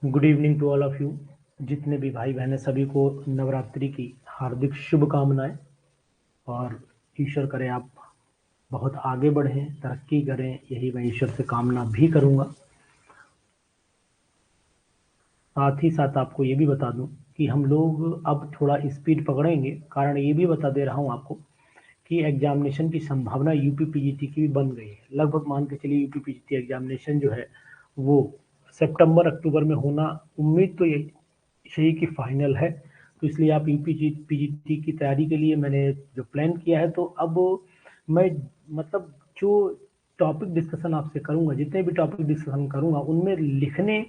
Good evening to all of you. जितने भी भाई बहन हैं सभी को नवरात्रि की हार्दिक शुभकामनाएं। और ईश्वर करे आप बहुत आगे बढ़ें, तरक्की करें, यही मैं ईश्वर से कामना भी करूंगा। साथ ही साथ आपको ये भी बता दूं कि हम लोग अब थोड़ा स्पीड पकड़ेंगे। कारण ये भी बता दे रहा हूं आपको कि एग्जामिनेशन की संभावना यूपी पीजीटी की भी बन गई है। लगभग मान के चलिए यूपी पीजीटी एग्जामिनेशन जो है वो सितंबर अक्टूबर में होना उम्मीद तो यही कि फाइनल है। तो इसलिए आप यूपी पीजीटी की तैयारी के लिए मैंने जो प्लान किया है, तो अब मैं मतलब जो टॉपिक डिस्कशन आपसे करूंगा, जितने भी टॉपिक डिस्कशन करूंगा उनमें लिखने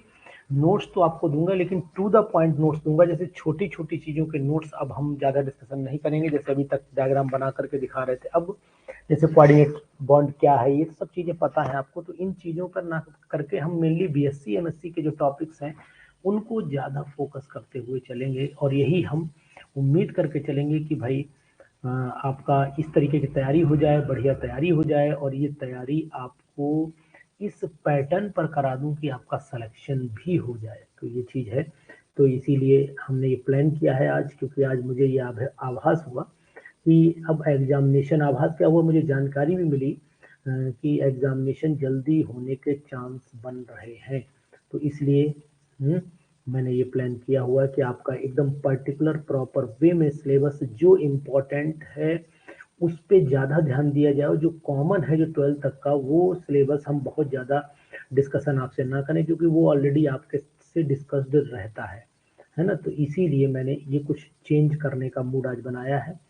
नोट्स तो आपको दूंगा, लेकिन टू द पॉइंट नोट्स दूंगा। जैसे छोटी छोटी चीज़ों के नोट्स अब हम ज़्यादा डिस्कशन नहीं करेंगे, जैसे अभी तक डायग्राम बना करके दिखा रहे थे। अब जैसे कोऑर्डिनेट बॉन्ड क्या है, ये सब चीज़ें पता है आपको, तो इन चीज़ों पर ना करके हम मेनली बीएससी एमएससी के जो टॉपिक्स हैं उनको ज़्यादा फोकस करते हुए चलेंगे। और यही हम उम्मीद करके चलेंगे कि भाई आपका इस तरीके की तैयारी हो जाए, बढ़िया तैयारी हो जाए, और ये तैयारी आपको इस पैटर्न पर करा दूं कि आपका सिलेक्शन भी हो जाए। तो ये चीज़ है। तो इसीलिए हमने ये प्लान किया है आज, क्योंकि आज मुझे ये आभास हुआ कि अब एग्जामिनेशन, आभास क्या हुआ, मुझे जानकारी भी मिली कि एग्जामिनेशन जल्दी होने के चांस बन रहे हैं। तो इसलिए मैंने ये प्लान किया हुआ है कि आपका एकदम पर्टिकुलर प्रॉपर वे में सिलेबस जो इम्पोर्टेंट है उस पे ज़्यादा ध्यान दिया जाए, और जो कॉमन है जो 12th तक का वो सिलेबस हम बहुत ज़्यादा डिस्कशन आपसे ना करें, क्योंकि वो ऑलरेडी आपके से डिस्कस्ड रहता है ना। तो इसीलिए मैंने ये कुछ चेंज करने का मूड आज बनाया है।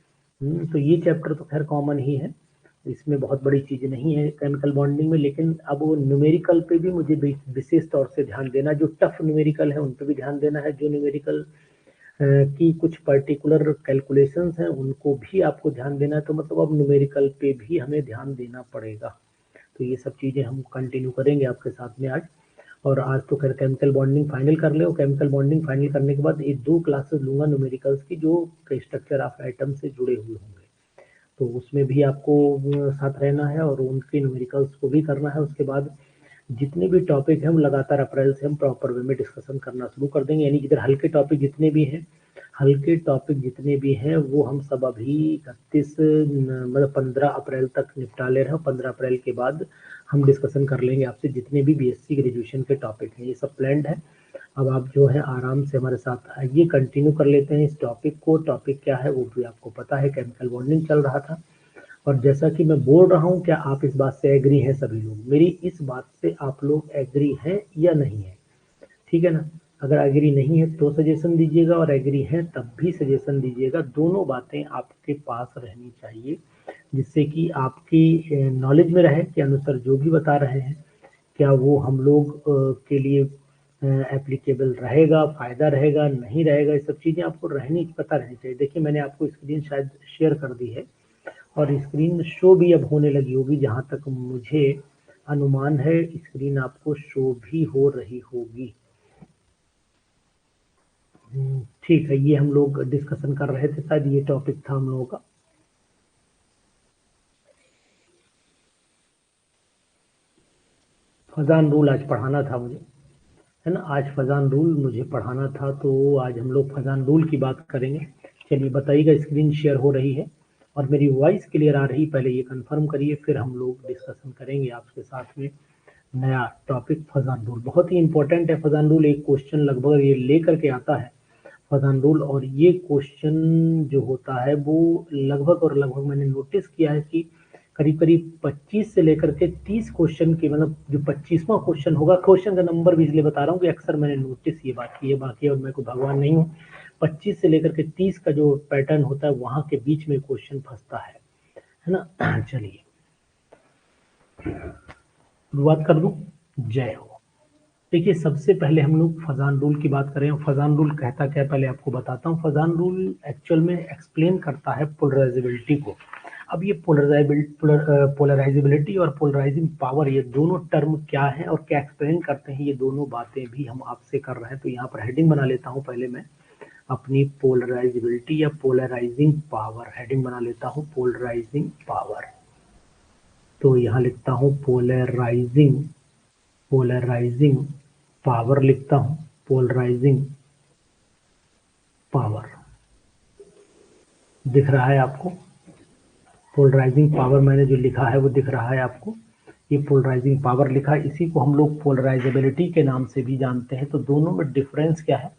तो ये चैप्टर तो खैर कॉमन ही है, इसमें बहुत बड़ी चीज़ नहीं है केमिकल बॉन्डिंग में। लेकिन अब वो न्यूमेरिकल पे भी मुझे विशेष तौर से ध्यान देना, जो टफ न्यूमेरिकल है उन पे भी ध्यान देना है, जो न्यूमेरिकल की कुछ पर्टिकुलर कैलकुलेशंस हैं उनको भी आपको ध्यान देना है। तो मतलब अब न्यूमेरिकल पे भी हमें ध्यान देना पड़ेगा। तो ये सब चीज़ें हम कंटिन्यू करेंगे आपके साथ में आज। और आज तो खैर केमिकल बॉन्डिंग फाइनल कर ले, और केमिकल बॉन्डिंग फाइनल करने के बाद ये 2 क्लासेस लूंगा न्यूमेरिकल्स की, जो स्ट्रक्चर ऑफ एटम से जुड़े हुए होंगे। तो उसमें भी आपको साथ रहना है और उनके न्यूमेरिकल्स को भी करना है। उसके बाद जितने भी टॉपिक हैं हम लगातार अप्रैल से हम प्रॉपर वे में डिस्कशन करना शुरू कर देंगे। यानी इधर हल्के टॉपिक जितने भी हैं, हल्के टॉपिक जितने भी हैं वो हम सब अभी 31 मतलब 15 अप्रैल तक निपटा ले रहे हैं। 15 अप्रैल के बाद हम डिस्कशन कर लेंगे आपसे जितने भी बीएससी ग्रेजुएशन के टॉपिक हैं। ये सब प्लान्ड है। अब आप जो है आराम से हमारे साथ आइए, कंटिन्यू कर लेते हैं इस टॉपिक को। टॉपिक क्या है वो भी आपको पता है, केमिकल बॉन्डिंग चल रहा था। और जैसा कि मैं बोल रहा हूँ, क्या आप इस बात से एग्री हैं? सभी लोग मेरी इस बात से आप लोग एग्री हैं या नहीं है? ठीक है ना। अगर एग्री नहीं है तो सजेशन दीजिएगा, और एग्री हैं तब भी सजेशन दीजिएगा। दोनों बातें आपके पास रहनी चाहिए, जिससे कि आपकी नॉलेज में रहे कि अनुसार जो भी बता रहे हैं क्या वो हम लोग के लिए एप्लीकेबल रहेगा, फ़ायदा रहेगा, नहीं रहेगा। ये सब चीज़ें आपको पता रहनी चाहिए। देखिए मैंने आपको स्क्रीन शायद शेयर कर दी है, और स्क्रीन शो भी अब होने लगी होगी, जहाँ तक मुझे अनुमान है स्क्रीन आपको शो भी हो रही होगी। ठीक है, ये हम लोग डिस्कशन कर रहे थे, शायद ये टॉपिक था हम लोगों का। फजान रूल आज पढ़ाना था मुझे, है ना। आज फजान रूल मुझे पढ़ाना था, तो आज हम लोग फजान रूल की बात करेंगे। चलिए बताइएगा स्क्रीन शेयर हो रही है और मेरी वॉइस क्लियर आ रही, पहले ये कंफर्म करिए, फिर हम लोग डिस्कशन करेंगे आपके साथ में नया टॉपिक। फजान रूल बहुत ही इंपॉर्टेंट है। फजान रूल एक क्वेश्चन लगभग ये लेकर के आता है फजान रूल, और ये क्वेश्चन जो होता है वो लगभग और लगभग मैंने नोटिस किया है कि करीब करीब 25 से लेकर के 30 क्वेश्चन की, मतलब जो 25वां क्वेश्चन होगा, क्वेश्चन का नंबर भी इसलिए बता रहा हूँ कि अक्सर मैंने नोटिस ये बात की है। बाकी और मैं कोई भगवान नहीं हूँ। 25 से लेकर के 30 का जो पैटर्न होता है वहां के बीच में क्वेश्चन फंसता है ना। चलिए शुरुआत कर दूं। जय हो। देखिए सबसे पहले हम लोग फजान रूल की बात करें। फजान रूल कहता क्या है पहले आपको बताता हूँ। फजान रूल एक्चुअल में एक्सप्लेन करता है पोलराइजेबिलिटी को। अब ये पोलराइजेबिलिटी और पोलराइजिंग पावर, ये दोनों टर्म क्या है और क्या एक्सप्लेन करते हैं, ये दोनों बातें भी हम आपसे कर रहे हैं। तो यहाँ पर हेडिंग बना लेता हूँ पहले मैं अपनी, पोलराइजेबिलिटी या पोलराइजिंग पावर। हेडिंग बना लेता हूँ पोलराइजिंग पावर। तो यहाँ लिखता हूँ पोलराइजिंग पावर लिखता हूँ। पोलराइजिंग पावर दिख रहा है आपको। पोलराइजिंग पावर मैंने जो लिखा है वो दिख रहा है आपको। ये पोलराइजिंग पावर लिखा है, इसी को हम लोग पोलराइजेबिलिटी के नाम से भी जानते हैं। तो दोनों में डिफरेंस क्या है?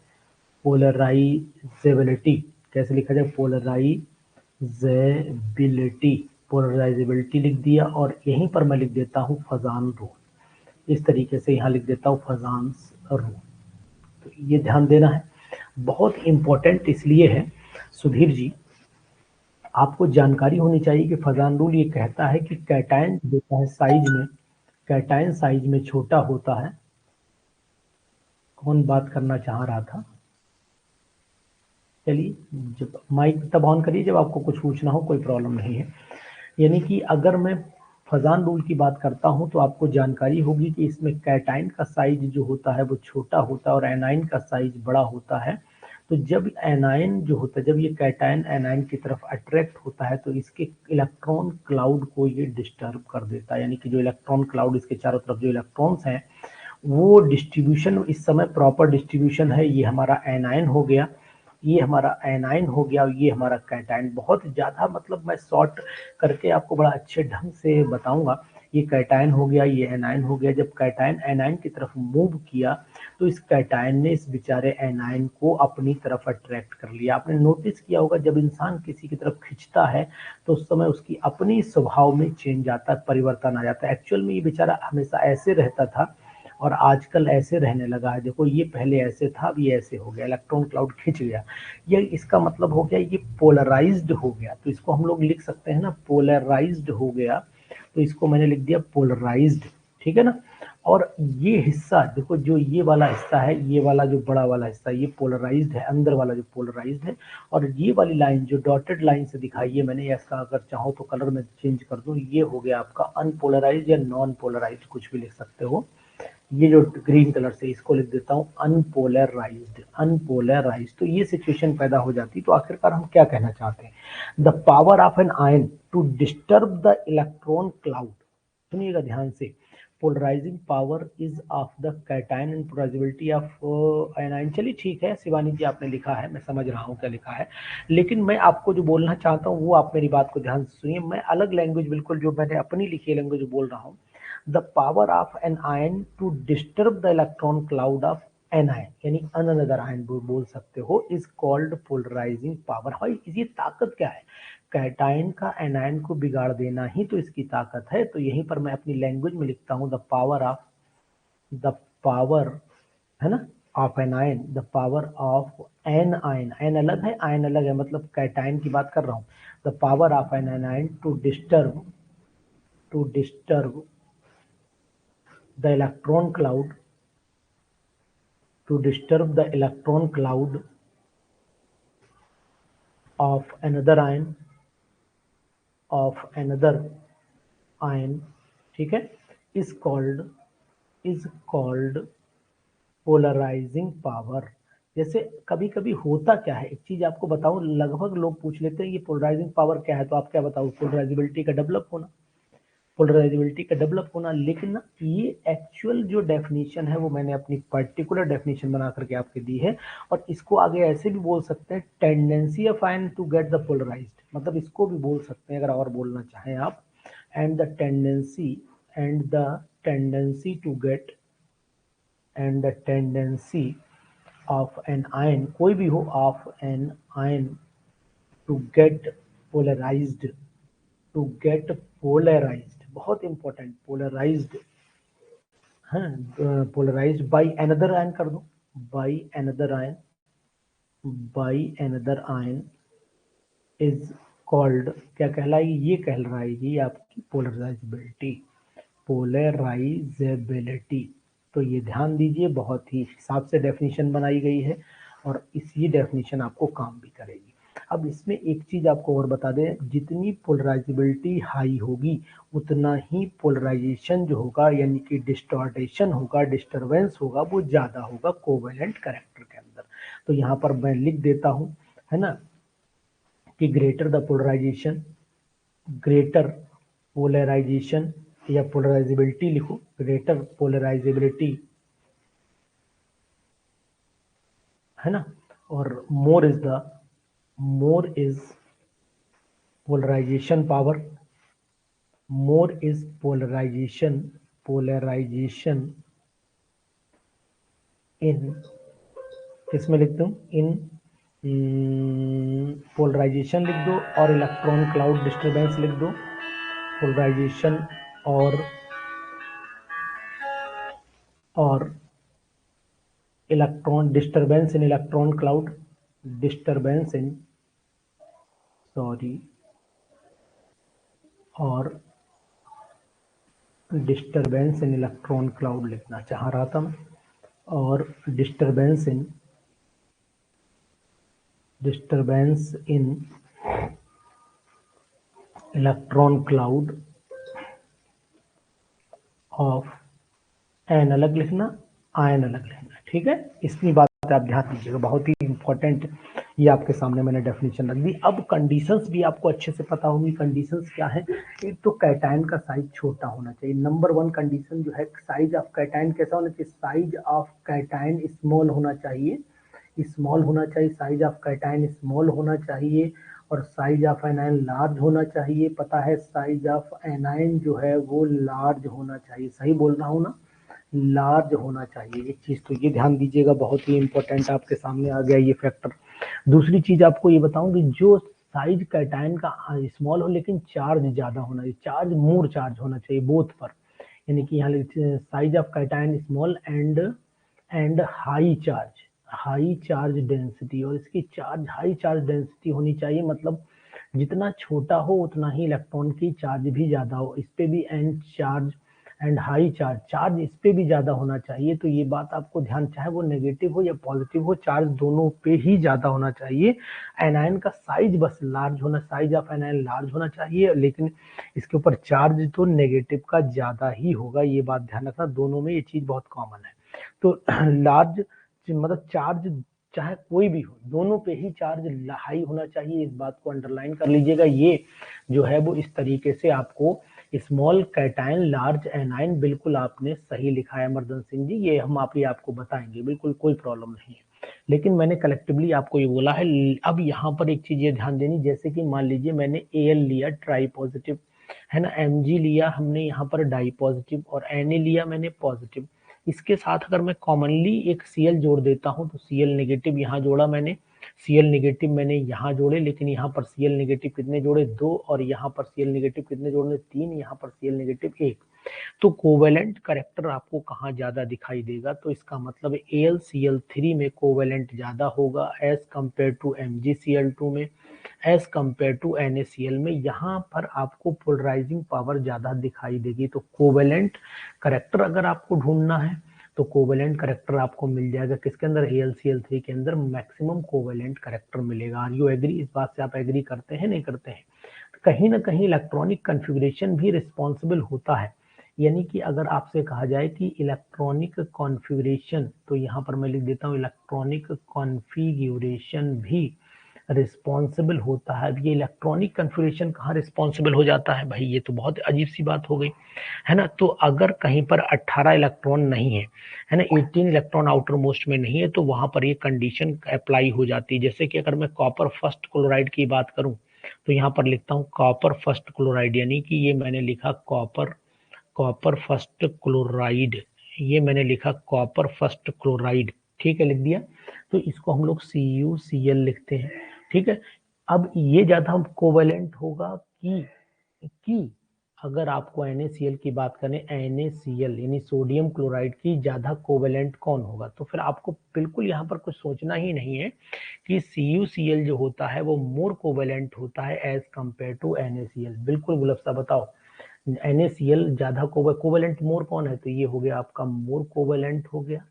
पोलराइजेबिलिटी कैसे लिखा जाए? पोलराइजेबिलिटी, पोलराइजेबिलिटी लिख दिया और यहीं पर मैं लिख देता हूँ फजान रूल। इस तरीके से यहाँ लिख देता हूँ फजान्स रूल। तो ये ध्यान देना है, बहुत इंपॉर्टेंट इसलिए है सुधीर जी, आपको जानकारी होनी चाहिए कि फजान रूल ये कहता है कि कैटायन देता है साइज में, कैटायन साइज में छोटा होता है। कौन बात करना चाह रहा था? चलिए, जब माइक तब ऑन करिए जब आपको कुछ पूछना हो, कोई प्रॉब्लम नहीं है। यानी कि अगर मैं फजान रूल की बात करता हूं तो आपको जानकारी होगी कि इसमें कैटायन का साइज जो होता है वो छोटा होता है और एनायन का साइज बड़ा होता है। तो जब एनायन जो होता है, जब ये कैटायन एनायन की तरफ अट्रैक्ट होता है तो इसके इलेक्ट्रॉन क्लाउड को ये डिस्टर्ब कर देता है। यानी कि जो इलेक्ट्रॉन क्लाउड, इसके चारों तरफ जो इलेक्ट्रॉन्स हैं वो डिस्ट्रीब्यूशन इस समय प्रॉपर डिस्ट्रीब्यूशन है। ये हमारा एनायन हो गया, ये हमारा एनायन हो गया और ये हमारा कैटायन। बहुत ज़्यादा मतलब मैं शॉर्ट करके आपको बड़ा अच्छे ढंग से बताऊंगा। ये कैटायन हो गया, ये एनायन हो गया। जब कैटायन एनायन की तरफ मूव किया तो इस कैटायन ने इस बेचारे एनायन को अपनी तरफ अट्रैक्ट कर लिया। आपने नोटिस किया होगा जब इंसान किसी की तरफ खींचता है तो उस समय उसकी अपनी स्वभाव में चेंज आता है, परिवर्तन आ जाता है। एक्चुअल में ये बेचारा हमेशा ऐसे रहता था और आजकल ऐसे रहने लगा है। देखो ये पहले ऐसे था, अब ये ऐसे हो गया, इलेक्ट्रॉन क्लाउड खिंच गया। ये इसका मतलब हो गया ये पोलराइज्ड हो गया। तो इसको हम लोग लिख सकते हैं ना, पोलराइज्ड हो गया। तो इसको मैंने लिख दिया पोलराइज्ड, ठीक है ना। और ये हिस्सा देखो, जो ये वाला हिस्सा है, ये वाला जो बड़ा वाला हिस्सा, ये पोलराइज्ड है, अंदर वाला जो पोलराइज्ड है। और ये वाली लाइन जो डॉटेड लाइन से दिखाई है मैंने, इसका अगर चाहो तो कलर में चेंज कर दूं, ये हो गया आपका अनपोलराइज्ड या नॉन पोलराइज्ड, कुछ भी लिख सकते हो। ये जो ग्रीन कलर से, इसको लिख देता हूँ अनपोलराइज्ड, अनपोलराइज्ड। तो ये सिचुएशन पैदा हो जाती। तो आखिरकार हम क्या कहना चाहते हैं? The power of an ion to disturb the electron cloud, सुनिएगा ध्यान से, polarising power is of the cation and polarisability of an ion. चलिए ठीक है शिवानी जी, आपने लिखा है, मैं समझ रहा हूँ क्या लिखा है, लेकिन मैं आपको जो बोलना चाहता हूँ वो आप मेरी बात को ध्यान से सुनिए। मैं अलग लैंग्वेज, बिल्कुल जो मैंने अपनी लिखी लैंग्वेज बोल रहा हूँ। the power of an ion to disturb the electron cloud of an ion, यानी another ion बोल सकते हो, is called polarizing power। भाई ये ताकत क्या है? कैटायन का एनायन को बिगाड़ देना ही तो इसकी ताकत है। तो यहीं पर मैं अपनी लैंग्वेज में लिखता हूँ द पावर, है ना, of an ion, the power of an ion. An अलग है, आयन अलग है, मतलब कैटायन की बात कर रहा हूँ। The power of an ion to disturb the electron cloud, to disturb the electron cloud of another ion, ठीक है, is called पोलराइजिंग पावर। जैसे कभी कभी होता क्या है, एक चीज आपको बताऊं, लगभग लोग पूछ लेते हैं ये पोलराइजिंग पावर क्या है, तो आप क्या बताओ? पोलराइजेबिलिटी का डेवलप होना, पोलराइजेबिलिटी का डेवलप होना। लेकिन ना ये एक्चुअल जो डेफिनेशन है वो मैंने अपनी पर्टिकुलर डेफिनेशन बना करके आपके दी है। और इसको आगे ऐसे भी बोल सकते हैं, tendency of ion to get the polarised, मतलब इसको भी बोल सकते हैं अगर और बोलना चाहें आप। And the tendency to get, and the tendency of an ion, कोई भी हो, of an ion to get polarised, to get polarised, बहुत इंपॉर्टेंट, पोलराइज्ड, हाँ, पोलराइज्ड बाय अनदर आयन कर दो, by another ion, by another ion is called, क्या कहलाएगी? ये कहलाएगी आपकी पोलराइजेबिलिटी, पोलराइजेबिलिटी। तो ये ध्यान दीजिए, बहुत ही हिसाब से डेफिनेशन बनाई गई है और इसी डेफिनेशन आपको काम भी करेगी। अब इसमें एक चीज आपको और बता दें, जितनी पोलराइजेबिलिटी हाई होगी उतना ही पोलराइजेशन जो होगा, यानी कि डिस्टॉर्टेशन होगा, डिस्टरबेंस होगा, वो ज्यादा होगा कोवेलेंट कैरेक्टर के अंदर। तो यहाँ पर मैं लिख देता हूँ, है ना, कि greater the polarization, greater polarization या पोलराइजेबिलिटी लिखो, ग्रेटर पोलराइजेबिलिटी है ना। और more is polarization power, more is polarization in, किसमें लिखता हूँ, इन पोलराइजेशन लिख दो और इलेक्ट्रॉन क्लाउड डिस्टरबेंस लिख दो। पोलराइजेशन और electron disturbance in electron cloud, disturbance in, sorry, और डिस्टरबेंस इन इलेक्ट्रॉन क्लाउड लिखना चाह रहा था मैं, और disturbance in electron cloud of an अलग लिखना, आयन अलग लिखना। ठीक है, इतनी बात आप ध्यान दीजिएगा, बहुत ही इंपॉर्टेंट ये आपके सामने मैंने डेफिनेशन रख दी। अब कंडीशंस भी आपको अच्छे से पता होंगी। कंडीशंस क्या है? एक तो कैटायन का साइज छोटा होना चाहिए। नंबर 1 कंडीशन जो है, साइज ऑफ कैटायन कैसा होना चाहिए? साइज ऑफ कैटायन स्मॉल होना चाहिए, स्मॉल होना चाहिए, साइज ऑफ कैटायन स्मॉल होना चाहिए, और साइज ऑफ एनायन लार्ज होना चाहिए। पता है, साइज ऑफ एनायन जो है वो लार्ज होना चाहिए, सही बोल रहा हूँ ना, लार्ज होना चाहिए। एक चीज तो ये ध्यान दीजिएगा, बहुत ही इंपॉर्टेंट आपके सामने आ गया ये फैक्टर। दूसरी चीज आपको ये बताऊं कि जो साइज कैटायन का स्मॉल हो लेकिन चार्ज ज्यादा होना चाहिए, चार्ज मोर चार्ज होना चाहिए बोथ पर, यानी कि यहाँ size of cation small and high charge density, और इसकी चार्ज हाई चार्ज डेंसिटी होनी चाहिए, मतलब जितना छोटा हो उतना ही इलेक्ट्रॉन की चार्ज भी ज्यादा हो। इस पे भी and charge and high charge इस पे भी ज्यादा होना चाहिए। तो ये बात आपको ध्यान, चाहे वो नेगेटिव हो या पॉजिटिव हो, चार्ज दोनों पे ही ज्यादा होना चाहिए। एनायन का साइज बस लार्ज होना, साइज ऑफ एनायन लार्ज होना चाहिए, लेकिन इसके ऊपर चार्ज तो नेगेटिव का ज्यादा ही होगा। ये बात ध्यान रखना, दोनों में ये चीज बहुत कॉमन है। तो लार्ज मतलब चार्ज चाहे कोई भी हो, दोनों पे ही चार्ज हाई होना चाहिए। इस बात को अंडरलाइन कर लीजिएगा। ये जो है वो इस तरीके से आपको स्मॉल कैटायन लार्ज एनायन, बिल्कुल आपने सही लिखा है अमरदन सिंह जी, ये हम आपको बताएंगे, बिल्कुल कोई प्रॉब्लम नहीं है। लेकिन मैंने कलेक्टिवली आपको ये बोला है। अब यहाँ पर एक चीज ये ध्यान देनी, जैसे कि मान लीजिए मैंने एल लिया ट्राई पॉजिटिव, है ना, एमजी लिया हमने यहाँ पर डाई पॉजिटिव, और एन लिया मैंने पॉजिटिव। इसके साथ अगर मैं कॉमनली एक सीएल जोड़ देता हूँ, तो सीएल नेगेटिव यहाँ जोड़ा मैंने, सीएल नेगेटिव मैंने यहाँ जोड़े, लेकिन यहाँ पर सीएल नेगेटिव कितने जोड़े? 2, और यहाँ पर सीएल नेगेटिव कितने जोड़े? 3, यहाँ पर सीएल नेगेटिव 1। तो कोवेलेंट करेक्टर आपको कहाँ ज्यादा दिखाई देगा? तो इसका मतलब AlCl3 में कोवेलेंट ज्यादा होगा एज कंपेयर टू MgCl2 में, एज कंपेयर टू NaCl में। यहाँ पर आपको पोलराइजिंग पावर ज्यादा दिखाई देगी। तो कोवेलेंट करेक्टर अगर आपको ढूंढना है तो कोवेलेंट करेक्टर आपको मिल जाएगा किसके अंदर? AlCl3 के अंदर मैक्सिमम कोवेलेंट करेक्टर मिलेगा। Are you agree? इस बात से आप एग्री करते हैं, नहीं करते हैं? कहीं ना कहीं इलेक्ट्रॉनिक कॉन्फ़िगरेशन भी रिस्पॉन्सिबल होता है। यानी कि अगर आपसे कहा जाए कि इलेक्ट्रॉनिक कॉन्फ़िगरेशन, तो यहाँ पर मैं लिख देता हूँ इलेक्ट्रॉनिक कॉन्फ़िगरेशन भी रिस्पॉन्सिबल होता है। अब ये इलेक्ट्रॉनिक कॉन्फ़िगरेशन कहाँ रिस्पॉन्सिबल हो जाता है भाई? ये तो बहुत अजीब सी बात हो गई, है ना। तो अगर कहीं पर 18 इलेक्ट्रॉन नहीं है ना, 18 इलेक्ट्रॉन आउटर मोस्ट में नहीं है, तो वहां पर ये कंडीशन अप्लाई हो जाती है। जैसे कि अगर मैं कॉपर फर्स्ट क्लोराइड की बात करूं, तो यहाँ पर लिखता हूँ कॉपर फर्स्ट क्लोराइड, यानी कि ये मैंने लिखा कॉपर फर्स्ट क्लोराइड, ये मैंने लिखा कॉपर फर्स्ट क्लोराइड। ठीक है, लिख दिया। तो इसको हम लोग CuCl लिखते हैं। ठीक है, अब ये ज्यादा कोवेलेंट होगा कि अगर आपको NaCl की बात करें, NaCl यानी सोडियम क्लोराइड की ज्यादा कोवेलेंट कौन होगा? तो फिर आपको बिल्कुल यहाँ पर कुछ सोचना ही नहीं है कि CuCl जो होता है वो मोर कोवेलेंट होता है एज कंपेयर टू NaCl। बिल्कुल गुलाब साहब बताओ, NaCl ज्यादा कोवेलेंट मोर कौन है? तो ये हो गया आपका मोर कोवेलेंट हो गया,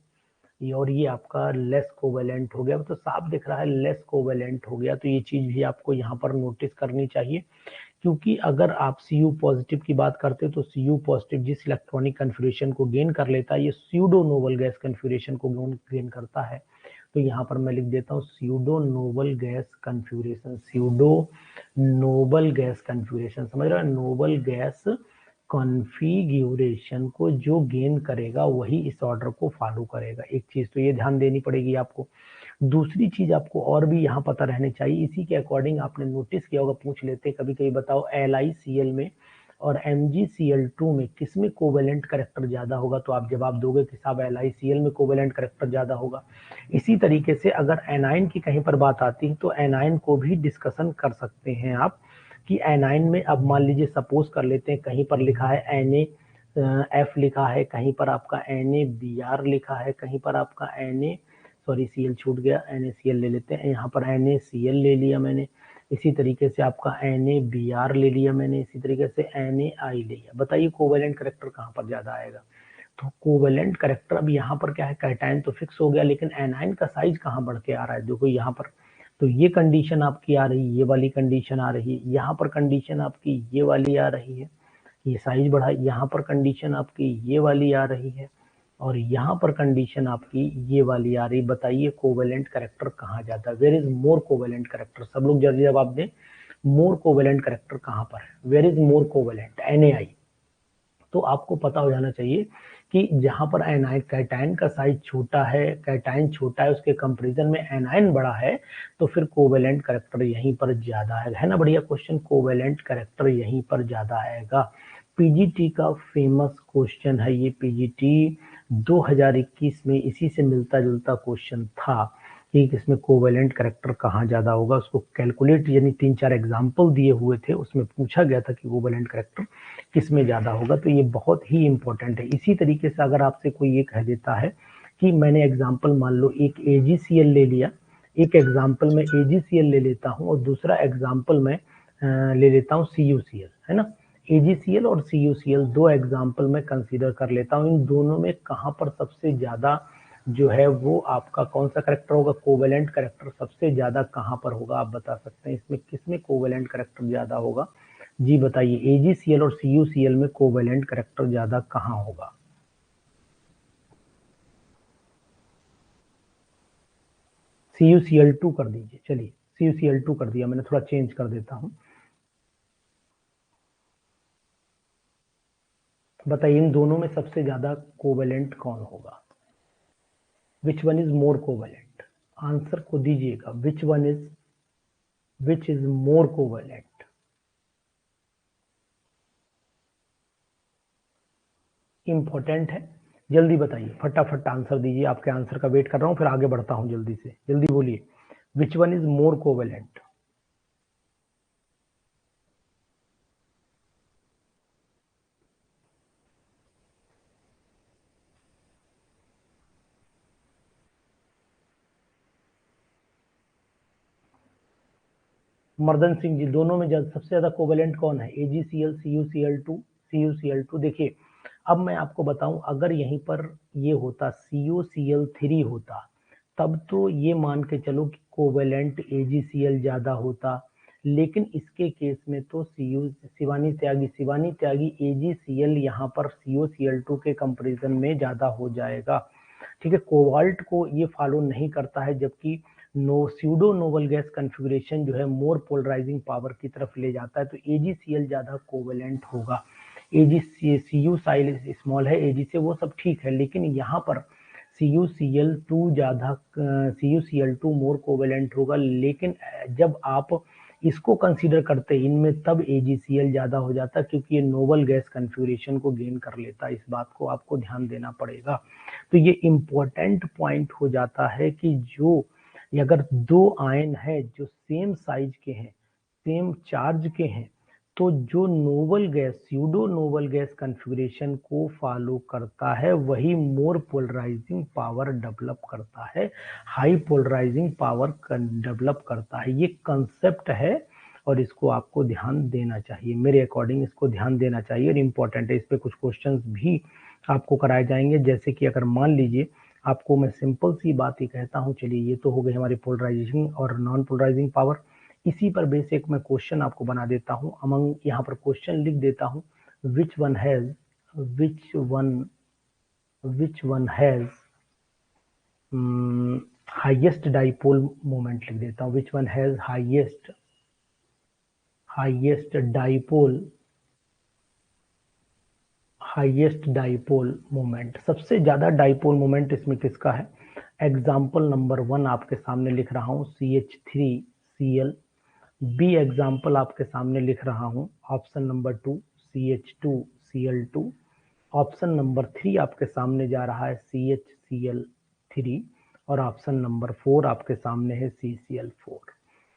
ये, और ये आपका लेस कोवेलेंट हो गया। तो साफ दिख रहा है लेस कोवेलेंट हो गया। तो ये चीज भी आपको यहाँ पर नोटिस करनी चाहिए, क्योंकि अगर आप Cu पॉजिटिव की बात करते हो तो Cu पॉजिटिव जिस इलेक्ट्रॉनिक कन्फिग्रेशन को गेन कर लेता है, ये स्यूडो नोबल गैस कन्फिग्रेशन को गेन करता है। तो यहाँ पर मैं लिख देता हूँ pseudo noble gas configuration, pseudo noble gas configuration, समझ रहे हो? नोबल गैस कॉन्फ़िगरेशन को जो गेन करेगा वही इस ऑर्डर को फॉलो करेगा। एक चीज तो ये ध्यान देनी पड़ेगी आपको। दूसरी चीज आपको और भी यहाँ पता रहनी चाहिए, इसी के अकॉर्डिंग आपने नोटिस किया होगा, पूछ लेते कभी कभी, बताओ LiCl में और MgCl2 में किसमें कोवेलेंट करेक्टर ज्यादा होगा, तो आप जवाब दोगे कि साहब LiCl में कोवेलेंट करेक्टर ज्यादा होगा। इसी तरीके से अगर एनाइन की कहीं पर बात आती है तो एनाइन को भी डिस्कशन कर सकते हैं आप, कि एनाइन में अब मान लीजिए सपोज कर लेते हैं कहीं पर लिखा है NaF लिखा है, कहीं पर आपका NaBr लिखा है, कहीं पर आपका सॉरी Cl छूट गया, NaCl ले लेते हैं, यहाँ पर NaCl ले लिया मैंने, इसी तरीके से आपका NaBr ले लिया मैंने, इसी तरीके से NaI ले लिया। बताइए कोवेलेंट करेक्टर कहाँ पर ज्यादा आएगा। तो कोवेलेंट करेक्टर अब यहाँ पर क्या है, कैटायन तो फिक्स हो गया, लेकिन एनाइन का साइज कहाँ बढ़ के आ रहा है, देखो यहाँ पर तो ये कंडीशन आपकी आ रही है, ये वाली कंडीशन आ रही है, यहाँ पर कंडीशन आपकी ये वाली आ रही है, ये साइज बढ़ा, यहाँ पर कंडीशन आपकी ये वाली आ रही है, और यहाँ पर कंडीशन आपकी ये वाली आ रही। बताइए कोवेलेंट करेक्टर कहाँ जाता है, where is more covalent character, सब लोग जल्दी जवाब दें, मोर कोवेलेंट करेक्टर कहाँ पर है, where is more covalent, NaI। तो आपको पता हो जाना चाहिए कि जहां पर एनाइन कैटायन का साइज छोटा है, कैटायन छोटा है, उसके कंपैरिजन में एनाइन बड़ा है, तो फिर कोवेलेंट करेक्टर यहीं पर ज्यादा है ना। बढ़िया क्वेश्चन, कोवेलेंट करेक्टर यहीं पर ज्यादा आएगा। पीजीटी का फेमस क्वेश्चन है ये, पीजीटी 2021 में इसी से मिलता जुलता क्वेश्चन था कि इसमें कोवेलेंट करेक्टर कहाँ ज्यादा होगा, उसको कैलकुलेट यानी 3-4 एग्जाम्पल दिए हुए थे, उसमें पूछा गया था कि कोवेलेंट करेक्टर किस में ज्यादा होगा, तो ये बहुत ही इंपॉर्टेंट है। इसी तरीके से अगर आपसे कोई ये कह देता है कि मैंने एग्जाम्पल मान लो एक AgCl ले लिया, एक एग्जाम्पल में AgCl ले लेता हूँ और दूसरा एग्जाम्पल में ले लेता हूँ CuCl, है ना। AgCl और CuCl दो एग्जाम्पल में कंसीडर कर लेता हूँ, इन दोनों में कहाँ पर सबसे ज्यादा जो है वो आपका कौन सा करेक्टर होगा, कोवेलेंट करेक्टर सबसे ज्यादा कहाँ पर होगा, आप बता सकते हैं इसमें किसमें कोवेलेंट करेक्टर ज्यादा होगा। जी बताइए, AgCl और CuCl में कोवेलेंट करेक्टर ज्यादा कहाँ होगा। CuCl2 कर दीजिए, चलिए CuCl2 कर दिया मैंने, थोड़ा चेंज कर देता हूँ। बताइए इन दोनों में सबसे ज्यादा कोवेलेंट कौन होगा, which one is more covalent, answer को दीजिएगा, which is more covalent. Important है, जल्दी बताइए, फटाफट आंसर दीजिए, आपके आंसर का वेट कर रहा हूँ, फिर आगे बढ़ता हूँ, जल्दी से जल्दी बोलिए, which one is more covalent. मर्दन सिंह जी, दोनों में सबसे ज्यादा कोवेलेंट कौन है, AgCl, CuCl2। देखिए अब मैं आपको बताऊं, अगर यहीं पर ये होता CuCl3 होता, तब तो ये मान के चलो कि कोवेलेंट AgCl ज्यादा होता, लेकिन इसके केस में तो शिवानी त्यागी AgCl यहाँ पर CuCl2 के कंपैरिजन में ज्यादा हो जाएगा। ठीक है, कोबाल्ट को ये फॉलो नहीं करता है, जबकि स्यूडो नोबल गैस कॉन्फ़िगरेशन जो है मोर पोलराइजिंग पावर की तरफ ले जाता है, तो AgCl ज्यादा कोवेलेंट होगा। Cu साइज स्मॉल है Ag से, वो सब ठीक है, लेकिन यहाँ पर CuCl2 मोर कोवेलेंट होगा, लेकिन जब आप इसको कंसीडर करते हैं इनमें, तब AgCl ज्यादा हो जाता है, क्योंकि ये नोबल गैस कॉन्फ़िगरेशन को गेन कर लेता है, इस बात को आपको ध्यान देना पड़ेगा। तो ये इंपॉर्टेंट पॉइंट हो जाता है कि जो अगर दो आयन है जो सेम साइज के हैं, सेम चार्ज के हैं, तो जो noble gas pseudo noble gas configuration को फॉलो करता है वही मोर पोलराइजिंग पावर डेवलप करता है, हाई पोलराइजिंग पावर डेवलप करता है। ये कंसेप्ट है और इसको आपको ध्यान देना चाहिए, मेरे अकॉर्डिंग इसको ध्यान देना चाहिए और इम्पोर्टेंट है। इस पे कुछ क्वेश्चंस भी आपको कराए जाएंगे, जैसे कि अगर मान लीजिए आपको मैं सिंपल सी बात ही कहता हूँ, चलिए ये तो हो गई हमारी पोलराइजेशन और नॉन पोलराइजिंग पावर, इसी पर बेस एक मैं क्वेश्चन आपको बना देता हूँ, अमंग यहाँ पर क्वेश्चन लिख देता हूँ, which one has which one has highest dipole moment, लिख देता हूँ, which one has highest dipole moment, सबसे ज्यादा डाइपोल मोमेंट इसमें किसका है, एग्जाम्पल नंबर 1 आपके सामने लिख रहा हूँ CH3Cl। बी एग्जाम्पल आपके सामने लिख रहा हूँ option number 2 CH2Cl2। Option number 3 आपके सामने जा रहा है CHCl3 और ऑप्शन नंबर 4 आपके सामने है CCl4।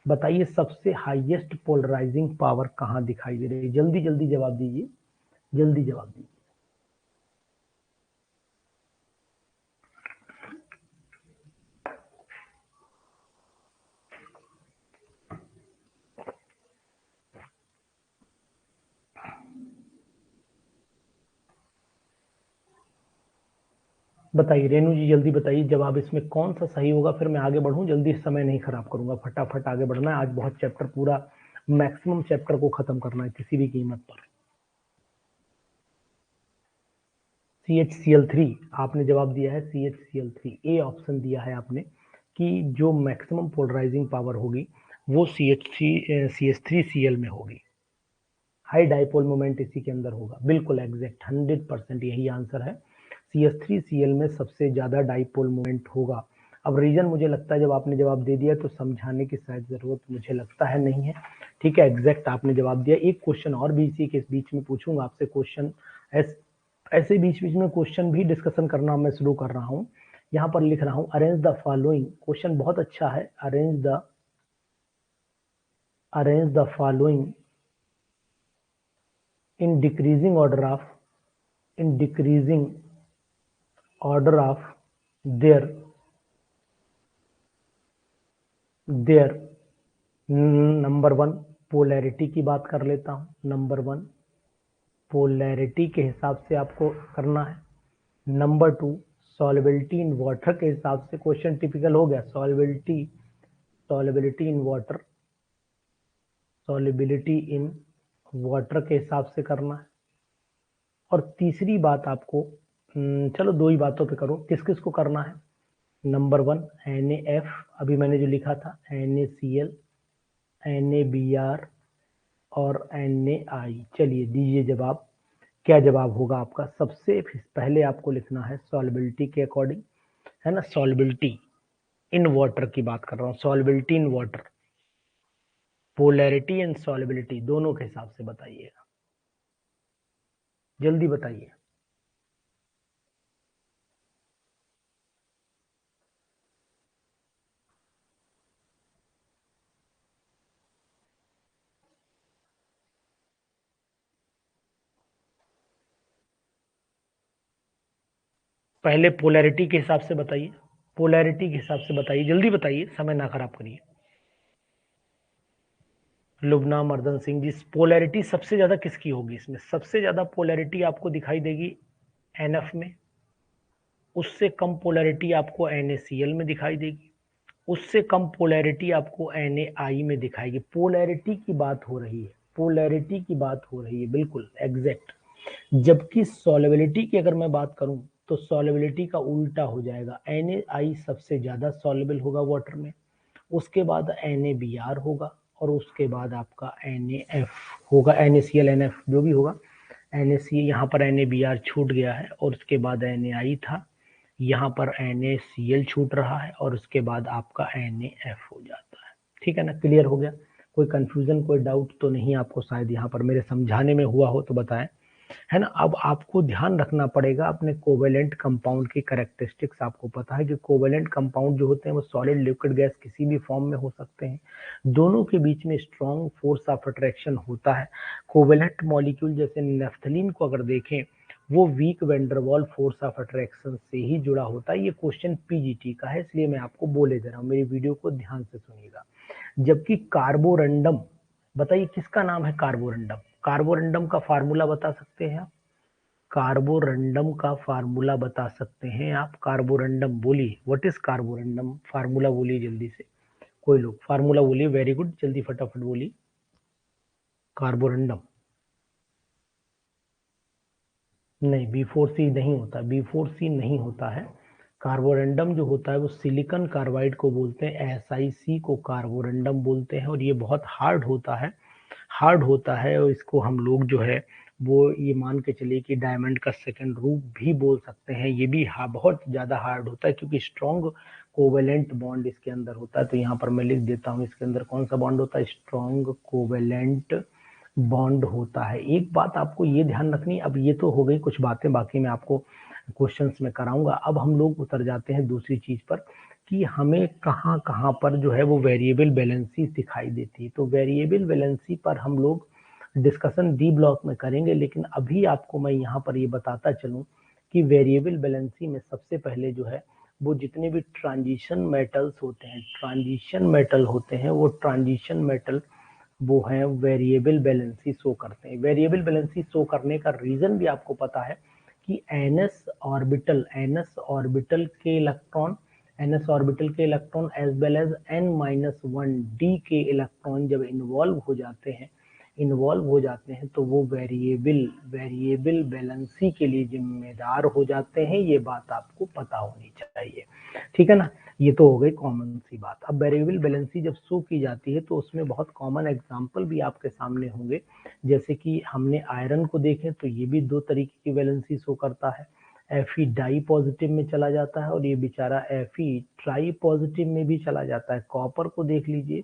बताइए सबसे हाईएस्ट पोलराइजिंग पावर कहाँ दिखाई दे रही है? जल्दी जल्दी जवाब दीजिए, जल्दी जवाब दीजिए। बताइए रेणु जी, जल्दी बताइए जवाब इसमें कौन सा सही होगा, फिर मैं आगे बढ़ूं। जल्दी समय नहीं खराब करूंगा, फटाफट आगे बढ़ना है। आज बहुत चैप्टर, पूरा मैक्सिमम चैप्टर को खत्म करना है किसी भी कीमत पर। CHCl3 आपने जवाब दिया है, CHCl3 ए ऑप्शन दिया है आपने कि जो मैक्सिमम पोलराइजिंग पावर होगी वो CH3Cl में होगी। हाई डाइपोल मोमेंट इसी के अंदर होगा, बिल्कुल एग्जैक्ट 100% यही आंसर है। CH3Cl में सबसे ज्यादा डाइपोल मोमेंट होगा। अब रीजन मुझे लगता है जब आपने जवाब दे दिया तो समझाने की शायद जरूरत मुझे लगता है नहीं है। ठीक है, एग्जैक्ट आपने जवाब दिया। एक क्वेश्चन और भी इसी के बीच में पूछूंगा आपसे क्वेश्चन, ऐसे बीच बीच में क्वेश्चन भी डिस्कशन करना मैं शुरू कर रहा हूँ। यहाँ पर लिख रहा हूँ अरेंज द फॉलोइंग। क्वेश्चन बहुत अच्छा है। Arrange the following in decreasing order of their number 1 polarity की बात कर लेता हूं। नंबर 1 पोलैरिटी के हिसाब से आपको करना है। नंबर 2 सॉल्युबिलिटी इन वाटर के हिसाब से, क्वेश्चन टिपिकल हो गया। सॉल्युबिलिटी इन वाटर के हिसाब से करना है। और तीसरी बात आपको, चलो दो ही बातों पे करो, किस किस को करना है। नंबर 1 NaF, अभी मैंने जो लिखा था NaCl, NaBr और NaI। चलिए दीजिए जवाब, क्या जवाब होगा आपका। सबसे पहले आपको लिखना है सॉल्युबिलिटी के अकॉर्डिंग, है ना, सॉल्युबिलिटी इन वाटर की बात कर रहा हूँ, solubility in water, polarity and solubility दोनों के हिसाब से बताइएगा, जल्दी बताइए। पहले पोलैरिटी के हिसाब से बताइए, पोलैरिटी के हिसाब से बताइए, जल्दी बताइए, समय ना खराब करिए। लुबना मर्दन सिंह जी, पोलैरिटी सबसे ज्यादा किसकी होगी इसमें? सबसे ज्यादा पोलैरिटी आपको दिखाई देगी NF में, उससे कम पोलैरिटी आपको NaCl में दिखाई देगी, उससे कम पोलैरिटी आपको NaI में दिखाएगी। पोलैरिटी की बात हो रही है, पोलैरिटी की बात हो रही है, बिल्कुल एग्जैक्ट। जबकि सॉल्युबिलिटी की अगर मैं बात करूं तो सॉल्युबिलिटी का उल्टा हो जाएगा। NaI सबसे ज्यादा सॉल्युबल होगा वाटर में, उसके बाद NaBr होगा और उसके बाद आपका NaF होगा, NaCl NF जो भी होगा। NaCl यहाँ पर NaBr छूट गया है और उसके बाद NaI था, यहाँ पर NaCl छूट रहा है और उसके बाद आपका NaF हो जाता है। ठीक है ना, क्लियर हो गया? कोई कंफ्यूजन, कोई डाउट तो नहीं आपको शायद यहाँ पर मेरे समझाने में हुआ हो तो बताएं, है ना। अब आपको ध्यान रखना पड़ेगा अपने कोवेलेंट कंपाउंड की कैरेक्टरिस्टिक्स। आपको पता है कि कोवेलेंट कंपाउंड जो होते हैं वो सॉलिड, लिक्विड, गैस किसी भी फॉर्म में हो सकते हैं। दोनों के बीच में स्ट्रॉन्ग फोर्स ऑफ अट्रैक्शन होता है। कोवेलेंट मॉलिक्यूल जैसे नेफ्थलीन को अगर देखें, वो weak Van der Waal force of attraction से ही जुड़ा होता है। ये क्वेश्चन पीजीटी का है, इसलिए मैं आपको बोले दे रहा हूँ, मेरी वीडियो को ध्यान से सुनिएगा। जबकि कार्बोरंडम, बताइए किसका नाम है कार्बोरंडम? कार्बोरंडम का फार्मूला बता सकते हैं आप? कार्बोरंडम का फार्मूला बता सकते हैं आप? कार्बोरंडम बोलिए, व्हाट इज कार्बोरंडम, फार्मूला बोलिए जल्दी से। कोई लोग फार्मूला बोलिए, वेरी गुड, जल्दी फटाफट बोलिए। कार्बोरंडम नहीं, B4C नहीं होता, B4C नहीं होता है। कार्बोरंडम जो होता है वो सिलिकॉन कार्बाइड को बोलते हैं, SiC को कार्बोरंडम बोलते हैं और ये बहुत हार्ड होता है, हार्ड होता है और इसको हम लोग जो है वो ये मान के चलिए कि डायमंड का सेकंड रूप भी बोल सकते हैं। ये भी बहुत ज़्यादा हार्ड होता है क्योंकि स्ट्रॉन्ग कोवेलेंट बॉन्ड इसके अंदर होता है। तो यहाँ पर मैं लिख देता हूँ इसके अंदर कौन सा बॉन्ड होता है, स्ट्रॉन्ग कोवेलेंट बॉन्ड होता है। एक बात आपको ये ध्यान रखनी, अब ये तो हो गई कुछ बातें, बाकी मैं आपको क्वेश्चंस में कराऊंगा। अब हम लोग उतर जाते हैं दूसरी चीज पर कि हमें कहाँ कहाँ पर जो है वो वेरिएबल बैलेंसी दिखाई देती है। तो वेरिएबल बैलेंसी पर हम लोग डिस्कशन डी ब्लॉक में करेंगे, लेकिन अभी आपको मैं यहाँ पर ये बताता चलूँ कि वेरिएबल बैलेंसी में सबसे पहले जो है वो जितने भी ट्रांजिशन मेटल्स होते हैं, ट्रांजिशन मेटल होते हैं, वो ट्रांजिशन मेटल वो है वेरिएबल बैलेंसी शो करते हैं। वेरिएबल बैलेंसी शो करने का रीजन भी आपको पता है कि एनएस ऑर्बिटल के electron as well as n-1 के इलेक्ट्रॉन जब इन्वॉल्व हो जाते हैं तो वो वेरिएबल बैलेंसी के लिए जिम्मेदार हो जाते हैं। ये बात आपको पता होनी चाहिए, ठीक है ना। ये तो हो गई कॉमन सी बात। अब वेरिएबल बैलेंसी जब शो की जाती है तो उसमें बहुत कॉमन एग्जांपल भी आपके सामने होंगे। जैसे कि हमने आयरन को देखें तो ये भी दो तरीके की बैलेंसी शो करता है। Fe डाई पॉजिटिव में चला जाता है और ये बेचारा Fe ट्राई पॉजिटिव में भी चला जाता है। कॉपर को देख लीजिए,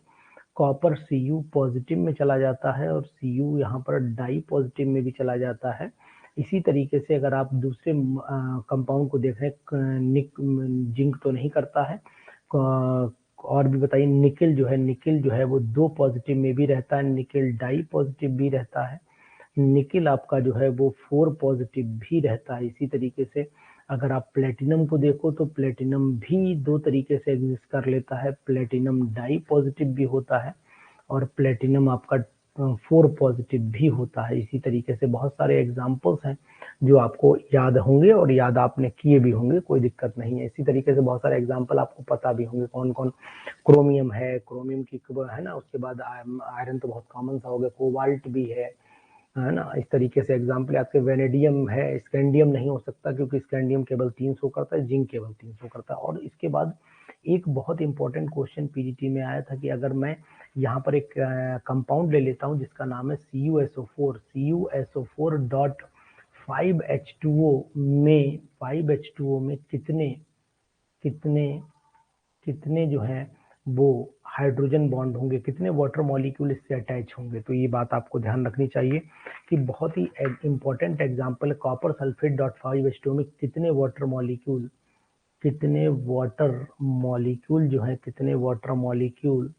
कॉपर Cu पॉजिटिव में चला जाता है और Cu यहाँ पर डाई पॉजिटिव में भी चला जाता है। इसी तरीके से अगर आप दूसरे कंपाउंड को देख रहे हैं, जिंक तो नहीं करता है, और भी बताइए, निकेल जो है वो 2 पॉजिटिव में भी रहता है, निकेल डाई पॉजिटिव भी रहता है, निकेल आपका जो है वो 4 पॉजिटिव भी रहता है। इसी तरीके से अगर आप प्लेटिनम को देखो तो प्लेटिनम भी 2 तरीके से एग्जिस्ट कर लेता है, प्लेटिनम डाई पॉजिटिव भी होता है और प्लेटिनम आपका 4 पॉजिटिव भी होता है। इसी तरीके से बहुत सारे एग्जाम्पल्स हैं जो आपको याद होंगे और याद आपने किए भी होंगे, कोई दिक्कत नहीं है। इसी तरीके से बहुत सारे एग्जाम्पल आपको पता भी होंगे कौन कौन। क्रोमियम है, क्रोमियम की है ना, उसके बाद आयरन तो बहुत कॉमन सा हो गया, कोबाल्ट भी है ना। इस तरीके से एग्जाम्पल आपके वेनेडियम है, स्कैंडियम नहीं हो सकता क्योंकि स्कैंडियम केवल 3 शो करता है, जिंक केवल 3 शो करता है। और इसके बाद एक बहुत इंपॉर्टेंट क्वेश्चन पीजीटी में आया था कि अगर मैं यहाँ पर एक कंपाउंड ले लेता हूँ जिसका नाम है CuSO4 डॉट 5H2O में कितने जो है वो हाइड्रोजन बॉन्ड होंगे, कितने वाटर मॉलिक्यूल इससे अटैच होंगे। तो ये बात आपको ध्यान रखनी चाहिए कि बहुत ही important example, copper sulphate dot 5H2O में कितने वाटर मॉलिक्यूल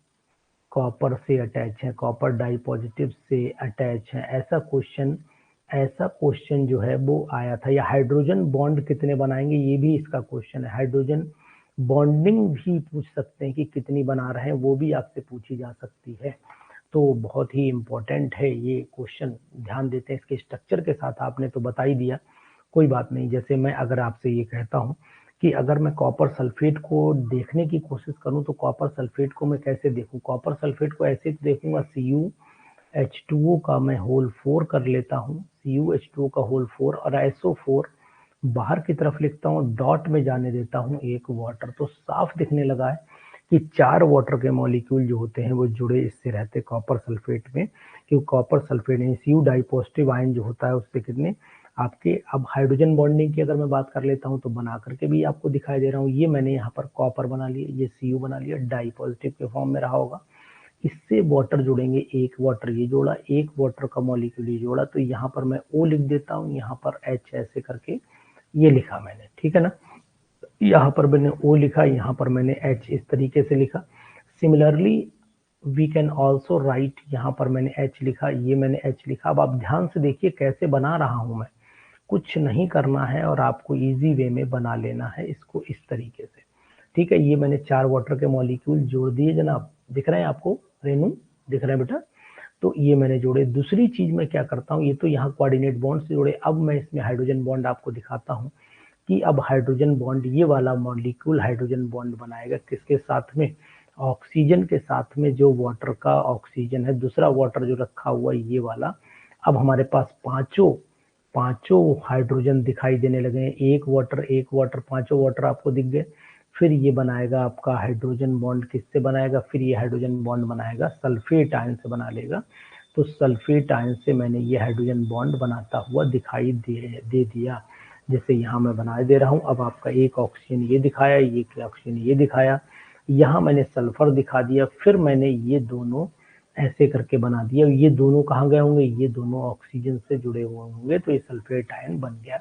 कॉपर से अटैच है, कॉपर डाई पॉजिटिव से अटैच है। ऐसा क्वेश्चन जो है वो आया था। या हाइड्रोजन बॉन्ड कितने बनाएंगे, ये भी इसका क्वेश्चन है। हाइड्रोजन बॉन्डिंग भी पूछ सकते हैं कि कितनी बना रहे हैं, वो भी आपसे पूछी जा सकती है। तो बहुत ही इंपॉर्टेंट है ये क्वेश्चन, ध्यान देते हैं। इसके स्ट्रक्चर के साथ आपने तो बता ही दिया, कोई बात नहीं। जैसे मैं अगर आपसे ये कहता हूँ कि अगर मैं कॉपर सल्फेट को देखने की कोशिश करूं तो कॉपर सल्फेट को मैं कैसे देखूं, कॉपर सल्फेट को ऐसे देखूंगा, CuH2O का मैं होल 4 कर लेता हूं, CuH2O का होल 4 और SO4 बाहर की तरफ लिखता हूं, डॉट में जाने देता हूं एक वाटर। तो साफ दिखने लगा है कि 4 वाटर के मॉलिक्यूल जो होते हैं वो जुड़े इससे रहते कॉपर सल्फेट में, क्योंकि कॉपर सल्फेट यानी Cu डाई पॉजिटिव आयन जो होता है उससे कितने आपके। अब हाइड्रोजन बॉन्डिंग की अगर मैं बात कर लेता हूं तो बना करके भी आपको दिखाई दे रहा हूं। ये मैंने यहाँ पर कॉपर बना लिया, ये Cu बना लिया, डाई पॉजिटिव के फॉर्म में रहा होगा। इससे वाटर जुड़ेंगे, एक वाटर ये जोड़ा, एक वाटर का मॉलिक्यूल ये जोड़ा, तो यहाँ पर मैं O लिख देता हूँ, यहाँ पर H ऐसे करके ये लिखा मैंने, ठीक है ना। यहाँ पर मैंने O लिखा, यहाँ पर मैंने H इस तरीके से लिखा। Similarly we can also write, यहाँ पर मैंने H लिखा, ये मैंने H लिखा। अब आप ध्यान से देखिए कैसे बना रहा हूं मैं, कुछ नहीं करना है और आपको इजी वे में बना लेना है इसको इस तरीके से, ठीक है। ये मैंने 4 वाटर के मॉलिक्यूल जोड़ दिए जनाब, दिख रहे हैं आपको, रेनू दिख रहे हैं बेटा। तो ये मैंने जोड़े। दूसरी चीज मैं क्या करता हूँ, ये तो यहाँ कोऑर्डिनेट बॉन्ड से जोड़े। अब मैं इसमें हाइड्रोजन बॉन्ड आपको दिखाता हूँ कि अब हाइड्रोजन बॉन्ड, ये वाला मॉलिक्यूल हाइड्रोजन बॉन्ड बनाएगा किसके साथ में, ऑक्सीजन के साथ में। जो वाटर का ऑक्सीजन है, दूसरा वाटर जो रखा हुआ है ये वाला। अब हमारे पास पांचों हाइड्रोजन दिखाई देने लगे हैं, एक वाटर, पांचों वाटर आपको दिख गए। फिर ये बनाएगा आपका हाइड्रोजन बॉन्ड, किससे बनाएगा, फिर ये हाइड्रोजन बॉन्ड बनाएगा सल्फेट आयन से बना लेगा। तो सल्फेट आयन से मैंने ये हाइड्रोजन बॉन्ड बनाता हुआ दिखाई दे दिया। जैसे यहाँ मैं बना दे रहा हूँ। अब आपका एक ऑक्सीजन ये दिखाया, ये ऑक्सीजन ये दिखाया, यहाँ मैंने सल्फर दिखा दिया, फिर मैंने ये दोनों ऐसे करके बना दिया। ये दोनों कहाँ गए होंगे, ये दोनों ऑक्सीजन से जुड़े हुए होंगे, तो ये सल्फेट आयन बन गया।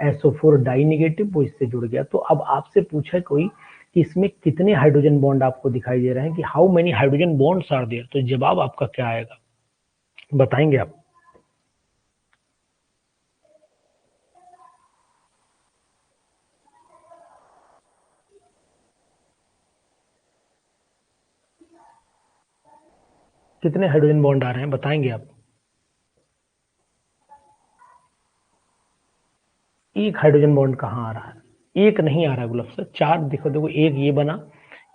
SO4 डाई नेगेटिव, वो इससे जुड़ गया। तो अब आपसे पूछे कोई कि इसमें कितने हाइड्रोजन बॉन्ड आपको दिखाई दे रहे हैं, कि how many hydrogen bonds are there, तो जवाब आपका क्या आएगा, बताएंगे आप? कितने हाइड्रोजन बॉन्ड आ रहे हैं, बताएंगे आप? एक हाइड्रोजन बॉन्ड कहाँ आ रहा है, एक नहीं आ रहा है गुलाब सर, चार देखो देखो, एक ये बना,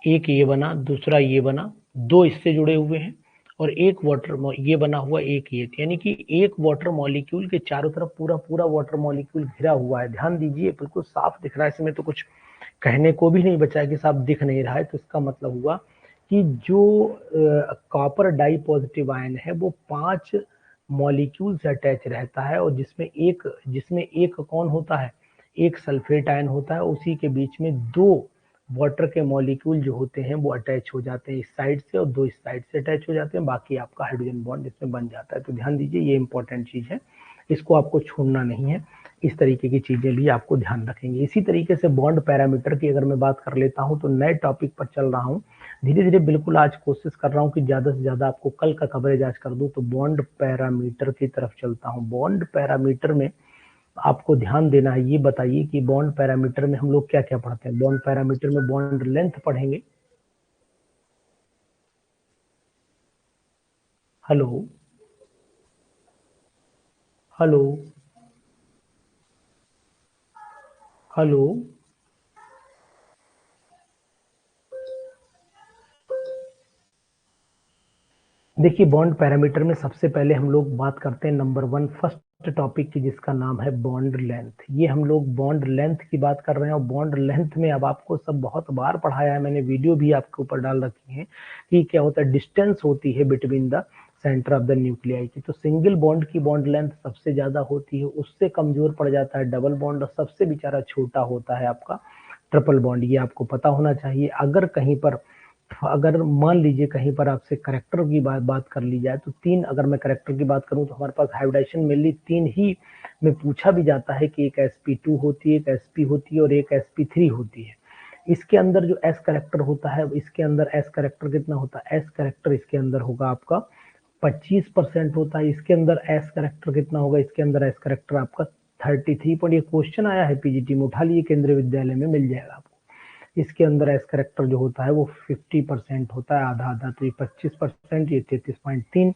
एक ये बना, दूसरा ये बना, दो इससे जुड़े हुए हैं, और एक वाटर ये बना हुआ, एक ये, यानी कि एक वाटर मॉलिक्यूल के चारों तरफ पूरा पूरा वाटर मॉलिक्यूल घिरा हुआ है। ध्यान दीजिए, बिल्कुल साफ दिख रहा है, इसमें तो कुछ कहने को भी नहीं बचा है कि साफ दिख नहीं रहा है। तो इसका मतलब हुआ कि जो कॉपर डाई पॉजिटिव आयन है वो 5 मॉलिक्यूल से अटैच रहता है, और जिसमें एक कौन होता है, एक सल्फेट आयन होता है, उसी के बीच में 2 वाटर के मॉलिक्यूल जो होते हैं वो अटैच हो जाते हैं इस साइड से, और 2 इस साइड से अटैच हो जाते हैं, बाकी आपका हाइड्रोजन बॉन्ड इसमें बन जाता है। तो ध्यान दीजिए, ये इंपॉर्टेंट चीज है, इसको आपको छोड़ना नहीं है। इस तरीके की चीजें भी आपको ध्यान रखेंगे। इसी तरीके से बॉन्ड पैरामीटर की अगर मैं बात कर लेता हूं, तो नए टॉपिक पर चल रहा हूं धीरे धीरे। बिल्कुल आज कोशिश कर रहा हूं कि ज्यादा से ज्यादा आपको कल का कवरेज आज कर दूं। तो बॉन्ड पैरामीटर की तरफ चलता हूं। बॉन्ड पैरामीटर में आपको ध्यान देना है। ये बताइए कि बॉन्ड पैरामीटर में हम लोग क्या क्या पढ़ते हैं। बॉन्ड पैरामीटर में बॉन्ड लेंथ पढ़ेंगे। Hello, hello, hello. देखिए, बॉन्ड पैरामीटर में सबसे पहले हम लोग बात करते हैं नंबर 1 फर्स्ट टॉपिक की, जिसका नाम है बॉन्ड लेंथ। ये हम लोग बॉन्ड लेंथ की बात कर रहे हैं, और बॉन्ड लेंथ में अब आपको सब बहुत बार पढ़ाया है मैंने, वीडियो भी आपके ऊपर डाल रखी है कि क्या होता है, डिस्टेंस होती है between the centre of the nuclei की। तो सिंगल बॉन्ड की बॉन्ड लेंथ सबसे ज्यादा होती है, उससे कमजोर पड़ जाता है डबल बॉन्ड, और सबसे बेचारा छोटा होता है आपका ट्रिपल बॉन्ड। ये आपको पता होना चाहिए। अगर मान लीजिए कहीं पर आपसे करेक्टर की बात कर ली जाए, तो 3, अगर मैं करेक्टर की बात करूं तो हमारे पास हाइब्रिडाइजेशन मेनली 3 ही में पूछा भी जाता है, कि एक sp2 होती है, एक sp होती है, और एक sp3 होती है। इसके अंदर जो s करेक्टर होता है, इसके अंदर s करेक्टर कितना होता है, s करेक्टर इसके अंदर होगा आपका 25% होता है। इसके अंदर s करेक्टर कितना होगा, इसके अंदर s करेक्टर आपका 33 ये क्वेश्चन आया है पीजीटी में, उठा लिए, केंद्रीय विद्यालय में मिल जाएगा आपको। इसके अंदर एस करेक्टर जो होता है वो 50% होता है, आधा आधा, तो ये 25%, ये 33.3,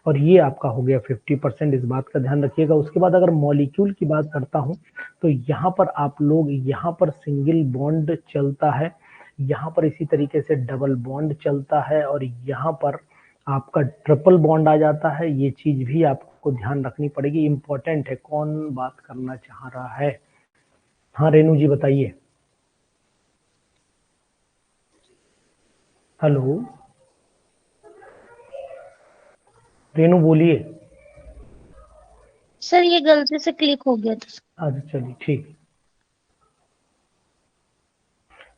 और ये आपका हो गया 50%। इस बात का ध्यान रखिएगा। उसके बाद अगर मॉलिक्यूल की बात करता हूं, तो यहाँ पर आप लोग, यहाँ पर सिंगल बॉन्ड चलता है, यहाँ पर इसी तरीके से डबल बॉन्ड चलता है, और यहाँ पर आपका ट्रिपल बॉन्ड आ जाता है। ये चीज भी आपको ध्यान रखनी पड़ेगी, इंपॉर्टेंट है। कौन बात करना चाह रहा है? हाँ रेनू जी बताइए। हेलो, रेनू बोलिए। सर ये गलती से क्लिक हो गया था। अच्छा चलिए ठीक।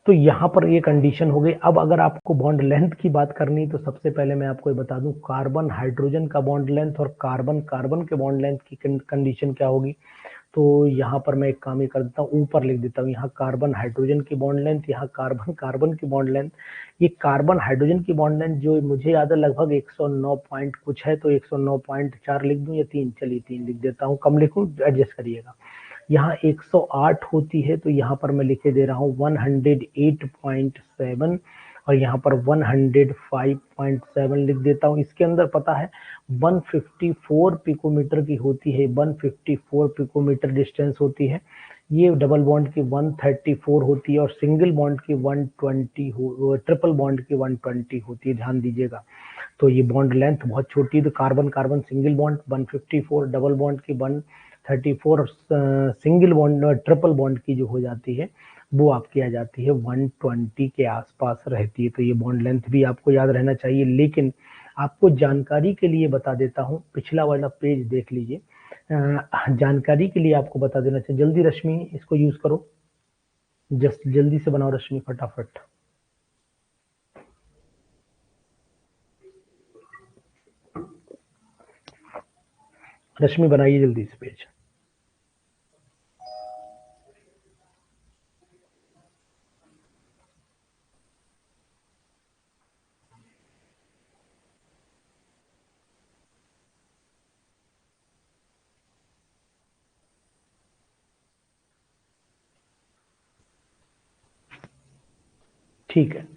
तो यहाँ पर ये कंडीशन हो गई। अब अगर आपको बॉन्ड लेंथ की बात करनी, तो सबसे पहले मैं आपको ये बता दूं, कार्बन हाइड्रोजन का बॉन्ड लेंथ और कार्बन कार्बन के बॉन्ड लेंथ की कंडीशन क्या होगी। तो यहाँ पर मैं एक काम ही कर देता हूँ, ऊपर लिख देता हूँ, यहाँ कार्बन हाइड्रोजन की बॉन्ड लेंथ, यहाँ कार्बन कार्बन की बॉन्ड लेंथ। ये कार्बन हाइड्रोजन की बॉन्ड लेंथ जो मुझे याद है लगभग 109 पॉइंट कुछ है, तो 109.4 लिख दूं या 3, चलिए 3 लिख देता हूँ, कम लिखूं एडजस्ट करिएगा। यहाँ 108 होती है, तो यहाँ पर मैं लिखे दे रहा हूँ 108.7, और यहाँ पर 105.7 लिख देता हूँ। इसके अंदर पता है 154 पिकोमीटर की होती है, 154 पिकोमीटर डिस्टेंस होती है। ये डबल बॉन्ड की 134 होती है, और सिंगल बॉन्ड की 120 ट्रिपल बॉन्ड की 120 होती है, ध्यान दीजिएगा। तो ये बॉन्ड लेंथ बहुत छोटी है। तो carbon carbon single bond 154, double bond की 134, और सिंगल बॉन्ड ट्रिपल बॉन्ड की जो हो जाती है वो आपकी आ जाती है 120 के आसपास रहती है। तो ये बॉन्ड लेंथ भी आपको याद रहना चाहिए। लेकिन आपको जानकारी के लिए बता देता हूँ, पिछला वाला पेज देख लीजिए। जानकारी के लिए आपको बता देना चाहिए। जल्दी रश्मि इसको यूज करो, जल्दी से बनाओ रश्मि फटाफट। रश्मि बनाइए जल्दी से पेज। ठीक है,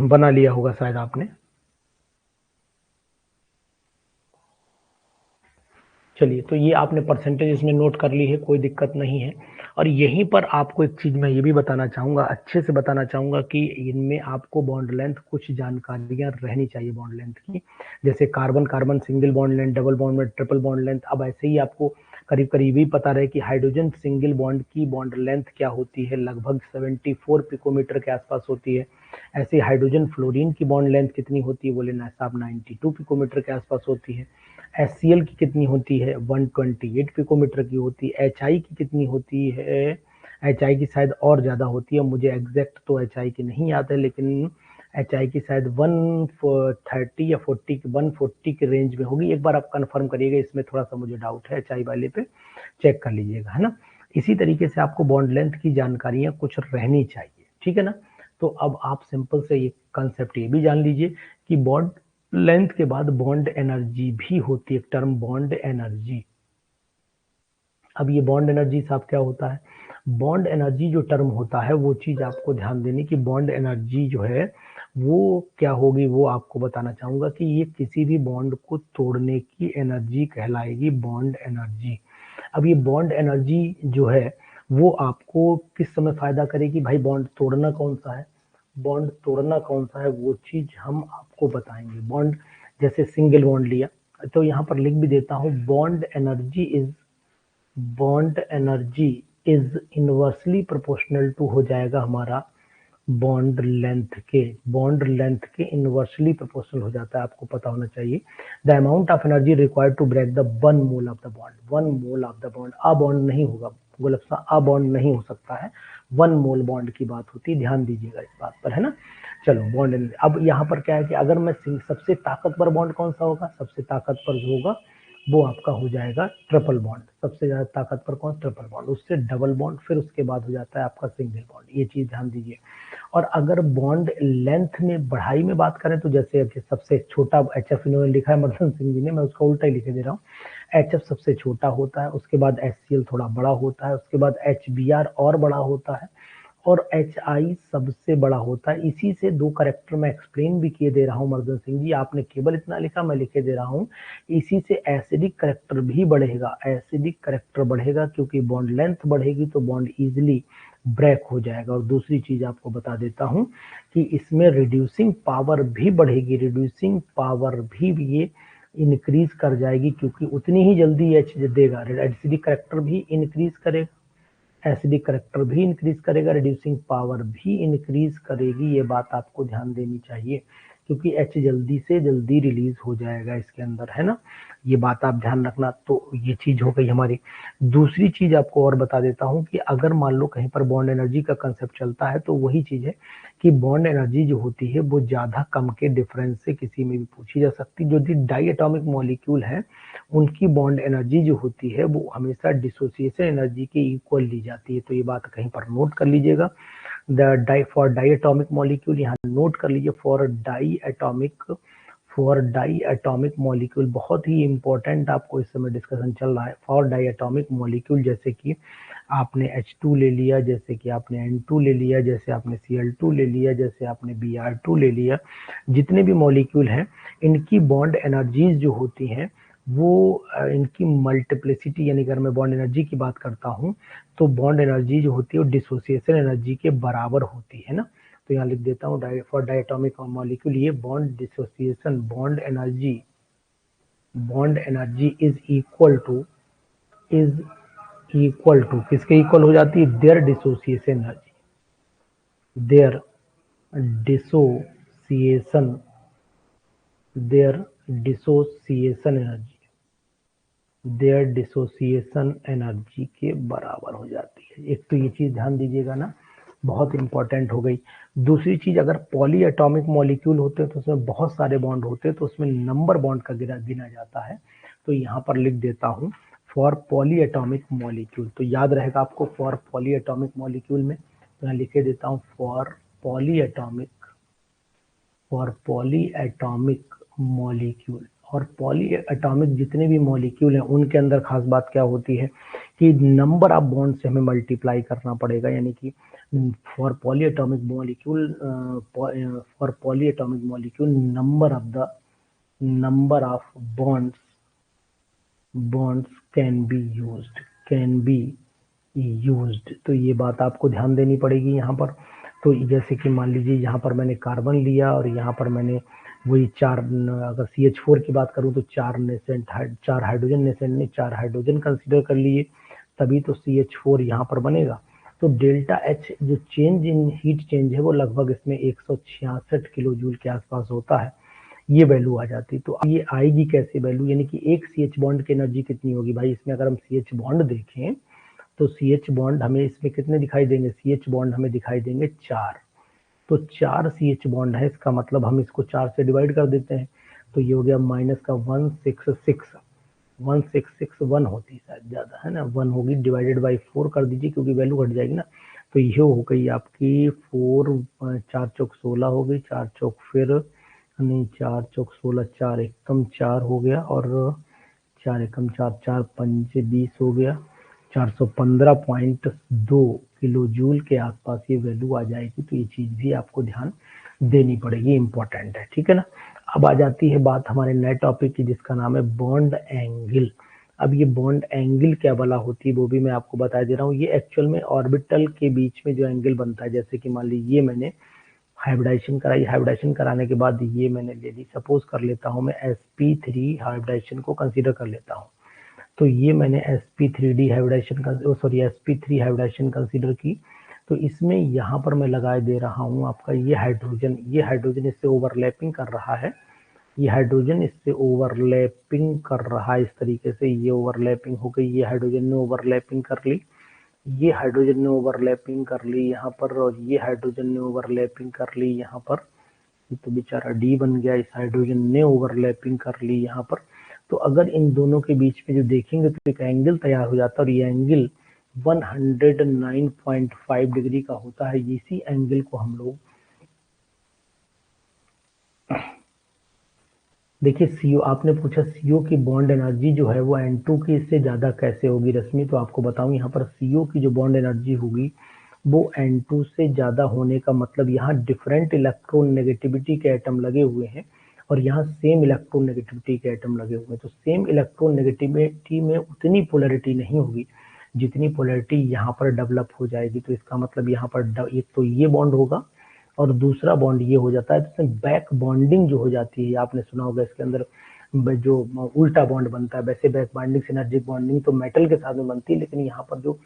बना लिया होगा शायद आपने। चलिए, तो ये आपने परसेंटेज इसमें नोट कर ली है, कोई दिक्कत नहीं है। और यहीं पर आपको एक चीज मैं ये भी बताना चाहूंगा, अच्छे से बताना चाहूंगा कि इनमें आपको बॉन्ड लेंथ कुछ जानकारियां रहनी चाहिए बॉन्ड लेंथ की। जैसे carbon carbon single bond length, double bond में ट्रिपल बॉन्ड लेंथ। अब ऐसे ही आपको करीब करीब ही पता रहे कि हाइड्रोजन सिंगल बॉन्ड की बॉन्ड लेंथ क्या होती है, लगभग 74 पिकोमीटर के आसपास होती है। ऐसे हाइड्रोजन फ्लोरीन की बॉन्ड लेंथ कितनी होती है, बोले ना साहब 92 पिकोमीटर के आसपास होती है। HCl की कितनी होती है, 128 पिकोमीटर की होती है। HI की कितनी होती है, HI की शायद और ज्यादा होती है, मुझे एग्जैक्ट तो HI की नहीं याद है, लेकिन HI की शायद 130 या 40 140 के रेंज में होगी। एक बार आप कंफर्म करिएगा, इसमें थोड़ा सा मुझे डाउट है, HI वाले पे चेक कर लीजिएगा, है ना। इसी तरीके से आपको बॉन्ड लेंथ की जानकारियां कुछ रहनी चाहिए, ठीक है ना। तो अब आप सिंपल से ये कंसेप्ट ये भी जान लीजिए कि बॉन्ड लेंथ के बाद बॉन्ड एनर्जी भी होती है, टर्म बॉन्ड एनर्जी। अब ये बॉन्ड एनर्जी साहब क्या होता है, बॉन्ड एनर्जी जो टर्म होता है वो चीज आपको ध्यान देनी कि बॉन्ड एनर्जी जो है वो क्या होगी, वो आपको बताना चाहूंगा कि ये किसी भी बॉन्ड को तोड़ने की एनर्जी कहलाएगी, बॉन्ड एनर्जी। अब ये बॉन्ड एनर्जी जो है वो आपको किस समय फायदा करेगी, भाई बॉन्ड तोड़ना कौन सा है, बॉन्ड तोड़ना कौन सा है वो चीज हम आपको बताएंगे। बॉन्ड जैसे सिंगल बॉन्ड लिया, तो यहाँ पर लिख भी देता हूँ, bond energy is inversely proportional to हो जाएगा हमारा बॉन्ड लेंथ के इनवर्सली प्रोपोर्शनल हो जाता है, आपको पता होना चाहिए। The amount of energy required to break the 1 mole of the bond, 1 mole of the bond, a bond नहीं होगा गुलफ्सा, अ बॉन्ड नहीं हो सकता है, 1 मोल बॉन्ड की बात होती है, ध्यान दीजिएगा इस बात पर, है ना। चलो बॉन्ड, अब यहाँ पर क्या है कि अगर मैं सबसे ताकतवर बॉन्ड कौन सा होगा, सबसे ताकतवर जो होगा वो आपका हो जाएगा ट्रिपल बॉन्ड। सबसे ज्यादा ताकतवर कौन, ट्रिपल बॉन्ड, उससे डबल बॉन्ड, फिर उसके बाद हो जाता है आपका सिंगल बॉन्ड, ये चीज ध्यान दीजिए। और अगर बॉन्ड लेंथ में बढ़ाई में बात करें तो जैसे सबसे छोटा HF इन्होंने लिखा है मर्दन सिंह जी ने, मैं उसका उल्टा ही लिखे दे रहा हूँ। HF सबसे छोटा होता है, उसके बाद HCl थोड़ा बड़ा होता है, उसके बाद HBr और बड़ा होता है, और HI सबसे बड़ा होता है। इसी से दो करेक्टर मैं एक्सप्लेन भी किए दे रहा हूँ मर्दन सिंह जी, आपने केवल इतना लिखा, मैं लिखे दे रहा हूँ। इसी से एसिडिक करेक्टर भी बढ़ेगा, एसिडिक करेक्टर बढ़ेगा क्योंकि बॉन्ड लेंथ बढ़ेगी तो बॉन्ड इजिली ब्रेक हो जाएगा। और दूसरी चीज आपको बता देता हूं कि इसमें रिड्यूसिंग पावर भी बढ़ेगी, रिड्यूसिंग पावर भी ये इंक्रीज कर जाएगी क्योंकि उतनी ही जल्दी एच देगा, एसिडिक करेक्टर भी इंक्रीज करेगा, एसिडिक करेक्टर भी इंक्रीज करेगा, रिड्यूसिंग पावर भी इंक्रीज करेगी। ये बात आपको ध्यान देनी चाहिए क्योंकि H जल्दी से जल्दी रिलीज हो जाएगा इसके अंदर, है ना। ये बात आप ध्यान रखना। तो ये चीज हो गई हमारी। दूसरी चीज आपको और बता देता हूं कि अगर मान लो कहीं पर बॉन्ड एनर्जी का कंसेप्ट चलता है तो वही चीज है कि बॉन्ड एनर्जी जो होती है वो ज्यादा कम के डिफरेंस से किसी में भी पूछी जा सकती। जो डाई एटॉमिक मॉलिक्यूल है उनकी बॉन्ड एनर्जी जो होती है वो हमेशा डिसोसिएशन एनर्जी के इक्वल ली जाती है। तो ये बात कहीं पर नोट कर लीजिएगा। फॉर डाई एटॉमिक मॉलिक्यूल, यहाँ नोट कर लीजिए, फॉर डाई एटॉमिक मॉलिक्यूल बहुत ही इंपॉर्टेंट आपको इस समय डिस्कशन चल रहा है। फॉर डाई एटॉमिक मॉलिक्यूल जैसे कि आपने H2 ले लिया, जैसे कि आपने N2 ले लिया, जैसे आपने Cl2 ले लिया, जैसे आपने Br2 ले लिया, जितने भी मॉलिक्यूल हैं इनकी बॉन्ड एनर्जीज जो होती हैं वो इनकी मल्टीप्लिसिटी, यानी अगर मैं बॉन्ड एनर्जी की बात करता हूं तो बॉन्ड एनर्जी जो होती है वो डिसोसिएशन एनर्जी के बराबर होती है ना। तो यहाँ लिख देता हूँ, फॉर डायटोमिक मॉलिक्यूल ये bond dissociation bond energy is equal to किसके इक्वल हो जाती है, their dissociation energy, their dissociation their dissociation energy के बराबर हो जाती है। एक तो ये चीज ध्यान दीजिएगा ना, बहुत इंपॉर्टेंट हो गई। दूसरी चीज, अगर पॉली एटॉमिक मॉलिक्यूल होते हैं तो उसमें बहुत सारे बॉन्ड होते हैं, तो उसमें नंबर बॉन्ड का गिना जाता है। तो यहाँ पर लिख देता हूँ फॉर पॉली एटॉमिक मॉलिक्यूल, तो याद रहेगा आपको फॉर पॉली एटॉमिक मॉलिक्यूल में, तो मैं लिखे देता हूँ फॉर पॉली एटॉमिक मॉलिक्यूल। और पॉली एटॉमिक जितने भी मॉलिक्यूल हैं उनके अंदर खास बात क्या होती है कि नंबर ऑफ बॉन्ड से हमें मल्टीप्लाई करना पड़ेगा, यानी कि for poly atomic molecule number of bonds can be used. तो ये बात आपको ध्यान देनी पड़ेगी यहाँ पर। तो जैसे कि मान लीजिए यहाँ पर मैंने कार्बन लिया और यहाँ पर मैंने वही चार, अगर CH4 की बात करूं तो चार हाइड्रोजन नेसेंट ने 4 हाइड्रोजन कंसीडर कर लिए, तभी तो CH4 यहाँ पर बनेगा। तो डेल्टा H जो चेंज इन हीट चेंज है वो लगभग इसमें 166 किलो जूल के आसपास होता है, ये वैल्यू आ जाती। तो ये आएगी कैसे वैल्यू, यानी कि एक CH बॉन्ड की एनर्जी कितनी होगी भाई, इसमें अगर हम CH बॉन्ड देखें तो CH बॉन्ड हमें इसमें कितने दिखाई देंगे, CH बॉन्ड हमें दिखाई देंगे 4। तो 4 CH बॉन्ड है, इसका मतलब हम इसको 4 से डिवाइड कर देते हैं, तो ये हो गया माइनस का 1661 होती शायद ज्यादा है ना, 1 होगी, डिवाइडेड बाई 4 कर दीजिए क्योंकि वैल्यू घट जाएगी ना। तो ये हो गई आपकी 4, 4 चौक 16 हो गई, 4 चौक फिर नहीं, 4 चौक 16, 4 एकम 4 हो गया, और 4 एकम 4, 4 पंचे 20 हो गया, 415.2 किलो जूल के आसपास ये वैल्यू आ जाएगी। तो ये चीज भी आपको ध्यान देनी पड़ेगी, इंपॉर्टेंट है, ठीक है ना। अब आ जाती है बात हमारे नए टॉपिक की जिसका नाम है बॉन्ड एंगल। अब ये बॉन्ड एंगल क्या भला होती है वो भी मैं आपको बता दे रहा हूँ। ये एक्चुअल में ऑर्बिटल के बीच में जो एंगल बनता है, जैसे कि मान लीजिए मैंने हाइब्रिडाइजेशन कराई, हाइब्रिडाइजेशन कराने के बाद ये मैंने ले ली, सपोज कर लेता हूँ मैं sp3 हाइब्रिडाइजेशन को कंसीडर कर लेता हूँ। तो ये मैंने sp3 हाइब्रिडाइजेशन कंसीडर की। तो इसमें यहाँ पर मैं लगाए दे रहा हूँ आपका ये हाइड्रोजन इससे ओवरलैपिंग कर रहा है, ये हाइड्रोजन इससे ओवरलैपिंग कर रहा है, इस तरीके से ये ओवरलैपिंग हो गई, ये हाइड्रोजन ने ओवरलैपिंग कर ली, ये हाइड्रोजन ने ओवरलैपिंग कर ली यहाँ पर, और ये हाइड्रोजन ने ओवरलैपिंग कर ली यहाँ पर, ये तो बेचारा D बन गया, इस हाइड्रोजन ने ओवरलैपिंग कर ली यहाँ पर। तो अगर इन दोनों के बीच में जो देखेंगे तो एक एंगल तैयार हो जाता है, और ये एंगल 109.5 डिग्री का होता है। इसी एंगल को हम लोग देखिए CO, आपने पूछा CO की बॉन्ड एनर्जी जो है वो N2 की इससे ज्यादा कैसे होगी रश्मि, तो आपको बताऊं यहाँ पर CO की जो बॉन्ड एनर्जी होगी वो N2 से ज्यादा होने का मतलब, यहाँ डिफरेंट इलेक्ट्रॉन नेगेटिविटी के एटम लगे हुए हैं और यहाँ सेम इलेक्ट्रॉन नेगेटिविटी के एटम लगे हुए हैं। तो सेम इलेक्ट्रॉन नेगेटिविटी में उतनी पोलैरिटी नहीं होगी जितनी पोलैरिटी यहाँ पर डेवलप हो जाएगी। तो इसका मतलब यहाँ पर एक तो ये बॉन्ड होगा और दूसरा बॉन्ड ये हो जाता है, तो बैक बॉन्डिंग जो हो जाती है, आपने सुना होगा इसके अंदर जो उल्टा बॉन्ड बनता है। वैसे बैक बॉन्डिंग सिनर्जिक बॉन्डिंग तो मेटल के साथ में बनती है, लेकिन यहाँ पर जो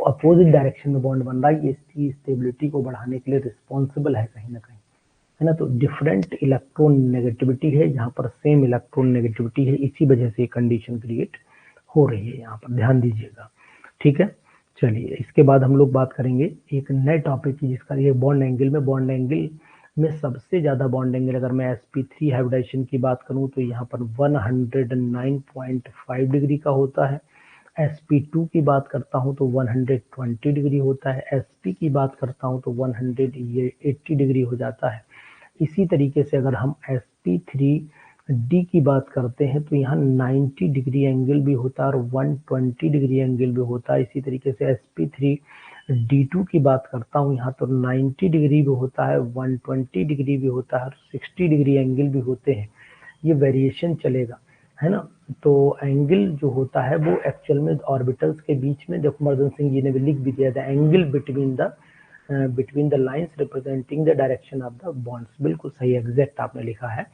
अपोजिट डायरेक्शन में बॉन्ड बन रहा है, ये इसकी स्टेबिलिटी को बढ़ाने के लिए रिस्पॉन्सिबल है कहीं ना कहीं, है ना। तो डिफरेंट इलेक्ट्रॉन नेगेटिविटी है, यहाँ पर सेम इलेक्ट्रॉन नेगेटिविटी है, इसी वजह से कंडीशन क्रिएट हो रही है, यहाँ पर ध्यान दीजिएगा, ठीक है। चलिए इसके बाद हम लोग बात करेंगे एक नए टॉपिक की, जिसका ये बॉन्ड एंगल में सबसे ज्यादा बॉन्ड एंगल, अगर मैं sp3 हाइब्रिडाइजेशन की बात करूं तो यहाँ पर 109.5 डिग्री का होता है। sp2 की बात करता हूं तो 120 डिग्री होता है, sp की बात करता हूं तो 180 डिग्री हो जाता है। इसी तरीके से अगर हम sp3d की बात करते हैं तो यहाँ 90 डिग्री एंगल भी होता है और 120 डिग्री एंगल भी होता है। इसी तरीके से sp3d2 की बात करता हूँ, यहाँ तो 90 डिग्री भी होता है, 120 डिग्री भी होता है और 60 डिग्री एंगल भी होते हैं। ये वेरिएशन चलेगा, है ना। तो एंगल जो होता है वो एक्चुअल में ऑर्बिटल्स के बीच में, देखो मर्दन सिंह जी ने भी लिख भी दिया था, angle between the lines representing the direction of the bonds, बिल्कुल सही एग्जैक्ट आपने लिखा है।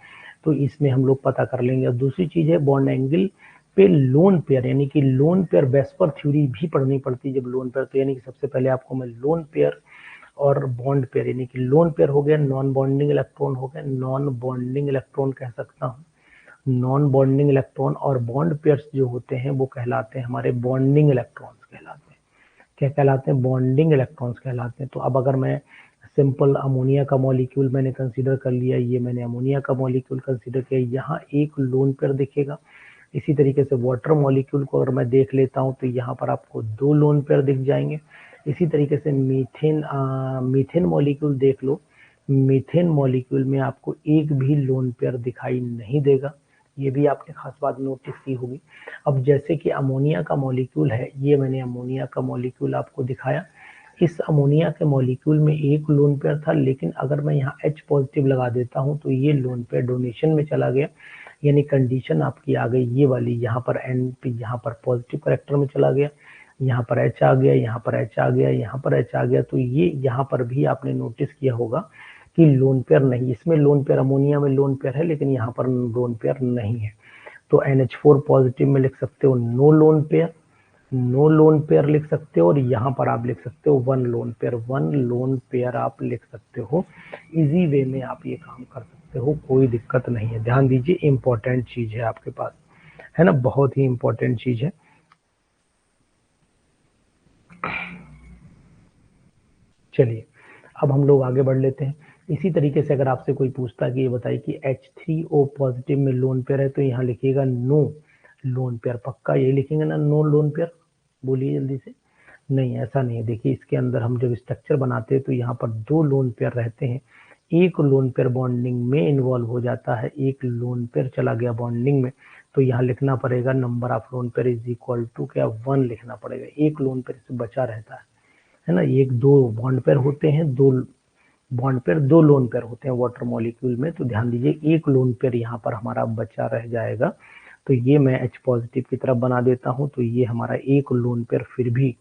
तो इसमें हम लोग पता कर लेंगे। और दूसरी चीज है बॉन्ड एंगल पे लोन पेयर, यानी कि लोन पेयर बेस्पर थ्योरी भी पढ़नी पड़ती है जब लोन पेयर, तो यानी कि सबसे पहले आपको मैं लोन पेयर और बॉन्ड पेयर, यानी कि लोन पेयर हो गया, नॉन बॉन्डिंग इलेक्ट्रॉन हो गया, नॉन बॉन्डिंग इलेक्ट्रॉन कह सकता हूँ, नॉन बॉन्डिंग इलेक्ट्रॉन, और बॉन्ड पेयर्स जो होते हैं वो कहलाते हैं हमारे बॉन्डिंग इलेक्ट्रॉन्स कहलाते हैं। क्या कहलाते हैं? बॉन्डिंग इलेक्ट्रॉन्स कहलाते हैं। तो अब अगर मैं सिंपल अमोनिया का मॉलिक्यूल मैंने कंसीडर कर लिया, ये मैंने अमोनिया का मॉलिक्यूल कंसीडर किया, यहाँ एक लोन पेयर दिखेगा। इसी तरीके से वाटर मॉलिक्यूल को अगर मैं देख लेता हूँ तो यहाँ पर आपको 2 लोन पेयर दिख जाएंगे। इसी तरीके से मीथेन मॉलिक्यूल देख लो, मीथेन मॉलिक्यूल में आपको एक भी लोन पेयर दिखाई नहीं देगा। ये भी आपने खास बात नोटिस की होगी। अब जैसे कि अमोनिया का मॉलिक्यूल है, ये मैंने अमोनिया का मॉलिक्यूल आपको दिखाया। इस अमोनिया के मॉलिक्यूल में एक लोन पेयर था, लेकिन अगर मैं यहाँ H पॉजिटिव लगा देता हूँ तो ये लोन पेयर डोनेशन में चला गया, यानी कंडीशन आपकी आ गई ये वाली, यहाँ पर N पे, यहाँ पर पॉजिटिव करेक्टर में चला गया, यहाँ पर H आ गया, यहाँ पर H आ गया, यहाँ पर H आ गया। तो ये यहाँ पर भी आपने नोटिस किया होगा कि लोन पेयर नहीं, इसमें लोन पेयर, अमोनिया में लोन पेयर है लेकिन यहाँ पर लोन पेयर नहीं है। तो NH4 पॉजिटिव में लिख सकते हो no lone pair, no lone pair लिख सकते हो, और यहाँ पर आप लिख सकते हो वन लोन पेयर आप लिख सकते हो। इजी वे में आप ये काम कर सकते हो, कोई दिक्कत नहीं है। ध्यान दीजिए, इंपॉर्टेंट चीज है आपके पास, है ना, बहुत ही इंपॉर्टेंट चीज है। चलिए अब हम लोग आगे बढ़ लेते हैं। इसी तरीके से अगर आपसे कोई पूछता है कि ये बताइए कि H3O पॉजिटिव में लोन पेयर है, तो यहाँ लिखिएगा नो लोन पेयर। पक्का यही लिखेंगे ना, नो लोन पेयर? बोलिए जल्दी से। नहीं, ऐसा नहीं है। देखिए इसके अंदर हम जब स्ट्रक्चर बनाते हैं तो यहाँ पर 2 लोन पेयर रहते हैं, एक लोन पेयर बॉन्डिंग में इन्वॉल्व हो जाता है, एक लोन पेयर चला गया बॉन्डिंग में, तो यहाँ लिखना पड़ेगा number of lone pair is equal to क्या, 1 लिखना पड़ेगा। एक लोन पेयर से बचा रहता है ना। एक 2 बॉन्ड पेयर होते हैं, 2 बॉन्ड पेयर, 2 लोन पेयर होते हैं वाटर मॉलिक्यूल में। तो ध्यान दीजिए एक लोन पेयर यहाँ पर हमारा बचा रह जाएगा, तो ये मैं H पॉजिटिव की तरफ बना देता हूँ। तो ये हमारा एक लोन पेयर फिर भी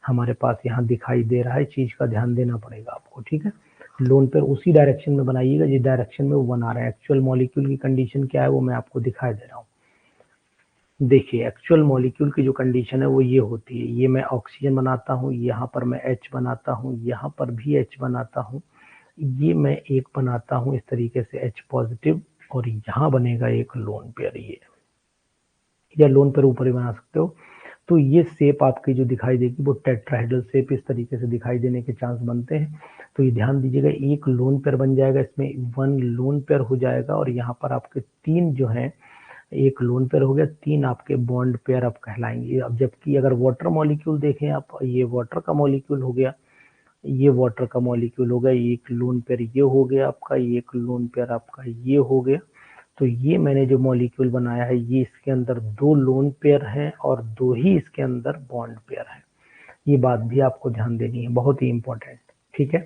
हमारे पास यहाँ दिखाई दे रहा है, चीज का ध्यान देना पड़ेगा आपको, ठीक है। लोन पेयर उसी डायरेक्शन में बनाइएगा जिस डायरेक्शन में वो बना रहा है। एक्चुअल मॉलिक्यूल की कंडीशन क्या है वो मैं आपको दिखाई दे रहा हूँ। देखिए एक्चुअल मॉलिक्यूल की जो कंडीशन है वो ये होती है, ये मैं ऑक्सीजन बनाता हूँ, यहाँ पर मैं H बनाता हूँ, यहाँ पर भी H बनाता हूँ, ये मैं एक बनाता हूँ इस तरीके से H पॉजिटिव, और यहाँ बनेगा एक लोन पेयर, ये या लोन पेयर ऊपर ही बना सकते हो। तो ये शेप आपकी जो दिखाई देगी वो टेट्राहेड्रल शेप इस तरीके से दिखाई देने के चांस बनते हैं। तो ये ध्यान दीजिएगा, एक लोन पेयर बन जाएगा, इसमें 1 लोन पेयर हो जाएगा, और यहाँ पर आपके 3 जो हैं, एक लोन पेयर हो गया, 3 आपके बॉन्ड पेयर अब कहलाएंगे। अब जबकि अगर वाटर मॉलिक्यूल देखें आप, ये वाटर का मॉलिक्यूल हो गया, ये वाटर का मॉलिक्यूल हो गया, एक लोन पेयर ये हो गया आपका, एक लोन पेयर आपका ये हो गया। तो ये मैंने जो मॉलिक्यूल बनाया है, ये इसके अंदर 2 लोन पेयर है और 2 ही इसके अंदर बॉन्ड पेयर है। ये बात भी आपको ध्यान देनी है, बहुत ही इंपॉर्टेंट, ठीक है।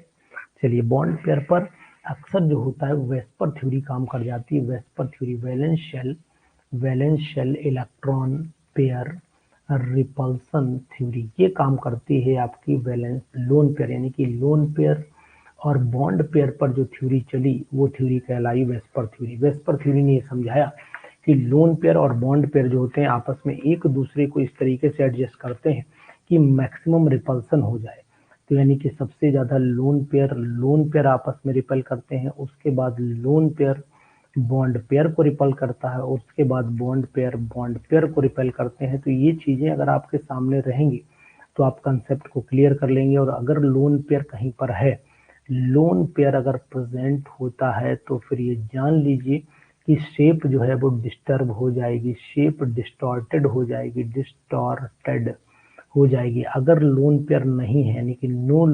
चलिए बॉन्ड पेयर पर अक्सर जो होता है वेस्पर थ्योरी काम कर जाती है। VSEPR theory, valence shell electron pair repulsion theory, ये काम करती है आपकी वैलेंस लोन पेयर, यानी कि लोन पेयर और बॉन्ड पेयर पर जो थ्योरी चली वो थ्योरी कहलाई वेस्पर थ्योरी। वेस्पर थ्योरी ने ये समझाया कि लोन पेयर और बॉन्ड पेयर जो होते हैं आपस में एक दूसरे को इस तरीके से एडजस्ट करते हैं कि मैक्सिमम रिपल्सन हो जाए। तो यानी कि सबसे ज्यादा लोन पेयर आपस में रिपेल करते हैं, उसके बाद लोन पेयर बॉन्ड पेयर को रिपेल करता है, और उसके बाद बॉन्ड पेयर को रिपेल करते हैं। तो ये चीजें अगर आपके सामने रहेंगी तो आप कंसेप्ट को क्लियर कर लेंगे। और अगर लोन पेयर कहीं पर है, लोन पेयर अगर प्रेजेंट होता है तो फिर ये जान लीजिए कि शेप जो है वो डिस्टर्ब हो जाएगी, शेप डिस्टॉर्टेड हो जाएगी, अगर लोन पेयर नहीं है, यानी कि नो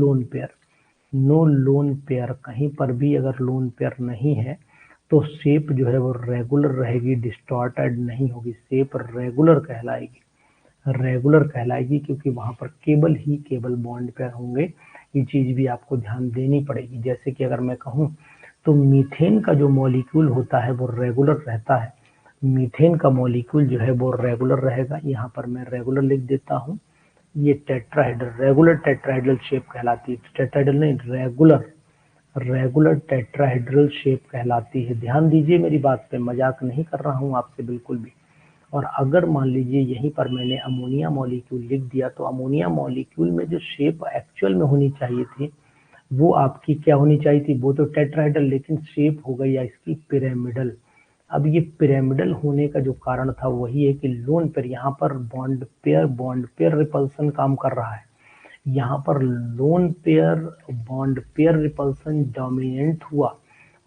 लोन पेयर कहीं पर भी अगर लोन पेयर नहीं है तो शेप जो है वो रेगुलर रहेगी, डिस्टॉर्टेड नहीं होगी, शेप रेगुलर कहलाएगी क्योंकि वहां पर केवल बॉन्ड पेयर होंगे। ये चीज भी आपको ध्यान देनी पड़ेगी। जैसे कि अगर मैं कहूँ तो मीथेन का जो मॉलिक्यूल होता है वो रेगुलर रहता है, मीथेन का मॉलिक्यूल जो है वो रेगुलर रहेगा। यहाँ पर मैं रेगुलर लिख देता हूँ। ये रेगुलर टेट्राहेड्रल शेप कहलाती है, टेट्राहेड्रल नहीं, रेगुलर टेट्राहेड्रल शेप कहलाती है। ध्यान दीजिए मेरी बात पे, मजाक नहीं कर रहा हूँ आपसे बिल्कुल भी। और अगर मान लीजिए यहीं पर मैंने अमोनिया मॉलिक्यूल लिख दिया, तो अमोनिया मॉलिक्यूल में जो शेप एक्चुअल में होनी चाहिए थी वो आपकी क्या होनी चाहिए थी, वो तो टेट्राहेड्रल, लेकिन शेप हो गई इसकी पिरामिडल। अब ये पिरामिडल होने का जो कारण था वही है कि लोन पेयर, यहाँ पर बॉन्ड पेयर रिपल्सन काम कर रहा है, यहाँ पर lone pair bond pair repulsion dominant हुआ।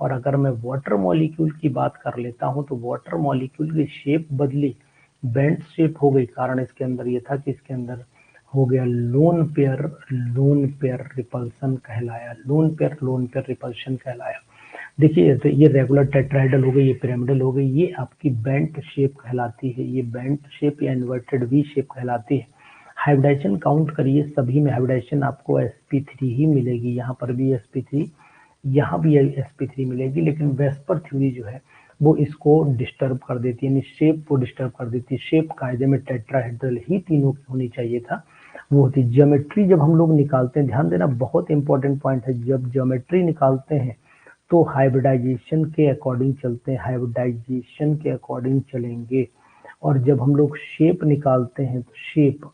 और अगर मैं वाटर मॉलिक्यूल की बात कर लेता हूँ तो वाटर मॉलिक्यूल की शेप बदली, बेंट शेप हो गई। कारण इसके अंदर ये था कि इसके अंदर हो गया लोन पेयर रिपल्सन कहलाया, लोन पेयर रिपल्शन कहलाया। देखिए तो ये रेगुलर टेट्राहेड्रल हो गई, ये पिरामिडल हो गई, ये आपकी बेंट शेप कहलाती है, ये बेंट शेप या इन्वर्टेड वी शेप कहलाती है। हाइब्रिडाइजेशन काउंट करिए, सभी में हाइब्रिडाइजेशन आपको sp3 ही मिलेगी, यहाँ पर भी sp3, यहाँ भी sp3 मिलेगी, लेकिन वेस्पर थ्योरी जो है वो इसको डिस्टर्ब कर देती है, यानी शेप को डिस्टर्ब कर देती है। शेप कायदे में टेट्राहेड्रल ही तीनों की होनी चाहिए था, वो होती। ज्योमेट्री जब हम लोग निकालते हैं, ध्यान देना बहुत इंपॉर्टेंट पॉइंट है, जब ज्योमेट्री निकालते हैं तो हाइब्रिडाइजेशन के अकॉर्डिंग चलते हैं, हाइब्रिडाइजेशन के अकॉर्डिंग चलेंगे। और जब हम लोग शेप निकालते हैं तो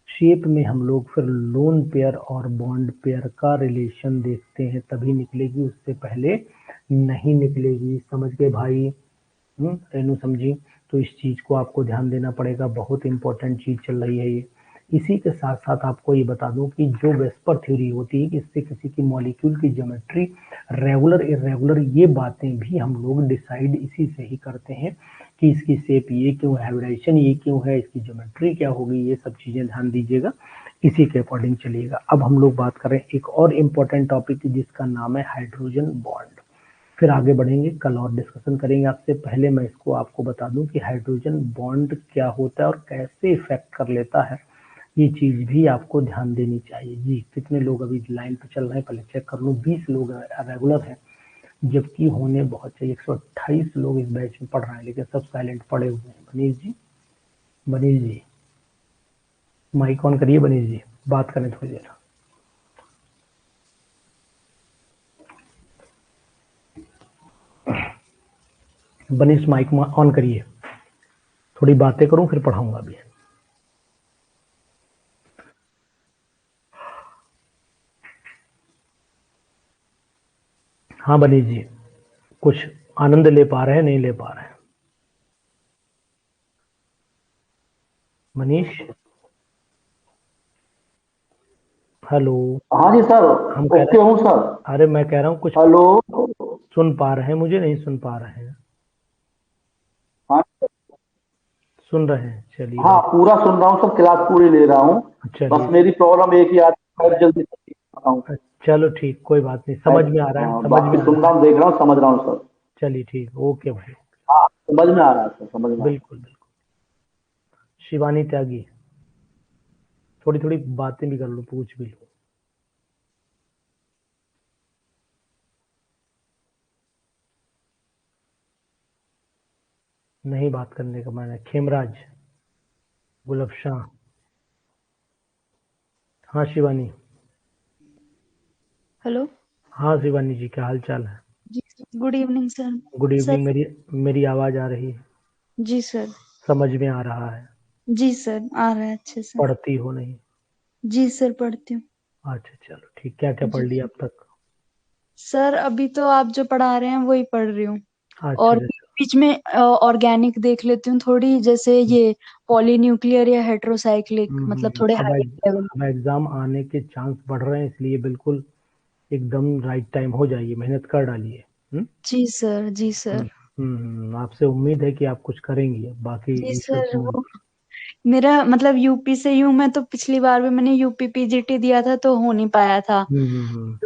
शेप में हम लोग फिर लोन पेयर और बॉन्ड पेयर का रिलेशन देखते हैं, तभी निकलेगी, उससे पहले नहीं निकलेगी। समझ गए भाई? रेनू समझी? तो इस चीज को आपको ध्यान देना पड़ेगा, बहुत इंपॉर्टेंट चीज चल रही है ये। इसी के साथ साथ आपको ये बता दूं कि जो वेस्पर थ्योरी होती है कि इससे किसी की मॉलिक्यूल की ज्योमेट्री रेगुलर इरेगुलर, ये बातें भी हम लोग डिसाइड इसी से ही करते हैं कि इसकी शेप ये क्यों है, हाइब्रिडाइजेशन ये क्यों है, इसकी ज्योमेट्री क्या होगी, ये सब चीजें ध्यान दीजिएगा, इसी के अकॉर्डिंग चलिएगा। अब हम लोग बात करें एक और इम्पोर्टेंट टॉपिक जिसका नाम है हाइड्रोजन बॉन्ड। फिर आगे बढ़ेंगे, कल और डिस्कशन करेंगे आपसे। पहले मैं इसको आपको बता दूं कि हाइड्रोजन बॉन्ड क्या होता है और कैसे इफेक्ट कर लेता है, ये चीज भी आपको ध्यान देनी चाहिए। जी कितने लोग अभी लाइन पे चल रहे हैं, पहले चेक कर लूं। 20 लोग रेगुलर हैं, जबकि होने बहुत चाहिए। 128 लोग इस बैच में पढ़ रहे हैं, लेकिन सब साइलेंट पड़े हुए हैं। मनीष जी माइक ऑन करिए, मनीष जी बात करें थोड़ी देर। मनीष माइक ऑन करिए, थोड़ी बातें करूं फिर पढ़ाऊंगा अभी। हाँ मनीष जी, कुछ आनंद ले पा रहे हैं, नहीं ले पा रहे हैं? मनीष हेलो। हाँ जी सर, हम कह ओके रहे हूँ सर। अरे मैं कह रहा हूँ कुछ हेलो। सुन पा रहे हैं मुझे, नहीं सुन पा रहे हैं? हाँ सुन रहे हैं, चलिए हाँ, भाई। पूरा सुन रहा हूँ सर, क्लास पूरी ले रहा हूँ। बस चलिए मेरी प्रॉब्लम एक ही आती है, जल्दी आता हूँ। चलो ठीक, कोई बात नहीं, समझ में आ रहा है, समझ में बाकी आ सुन रहा रहा है। हूँ, देख रहा हूँ, समझ रहा हूँ सर। चलिए ठीक, ओके भाई। हाँ, समझ में आ रहा है सर, समझ में आ रहा है। बिल्कुल बिल्कुल। शिवानी त्यागी, थोड़ी थोड़ी बातें भी कर लो, पूछ भी लो। नहीं बात करने का मैंने। खेमराज, गुलफशां। हाँ शिवानी। हेलो। हाँ शिवानी जी, क्या हाल चाल है? जी good evening sir. Good sir evening. मेरी आवाज आ रही है? जी सर। समझ में आ रहा है? जी सर, आ रहा है अच्छे से। पढ़ती हो नहीं? जी सर, पढ़ती हूँ। अच्छा चलो ठीक, क्या क्या पढ़ जी लिया अब तक? सर, अभी तो आप जो पढ़ा रहे हैं वही पढ़ रही हूँ। अच्छा और अच्छा। बीच में ऑर्गेनिक देख लेती हूँ थोड़ी, जैसे ये पॉलीन्यूक्लियर या हेट्रोसाइक्लिक, मतलब थोड़े अब हाई लेवल। अब एग्जाम आने के चांस बढ़ रहे हैं, इसलिए बिल्कुल एकदम राइट टाइम हो जाइए, मेहनत कर डालिए। जी सर। जी सर। आपसे उम्मीद है कि आप कुछ करेंगी, बाकी जी ईश्वर सर, की वो मेरा मतलब यूपी से ही हूँ मैं, तो पिछली बार भी मैंने यूपी पीजीटी दिया था तो हो नहीं पाया था। हम्म।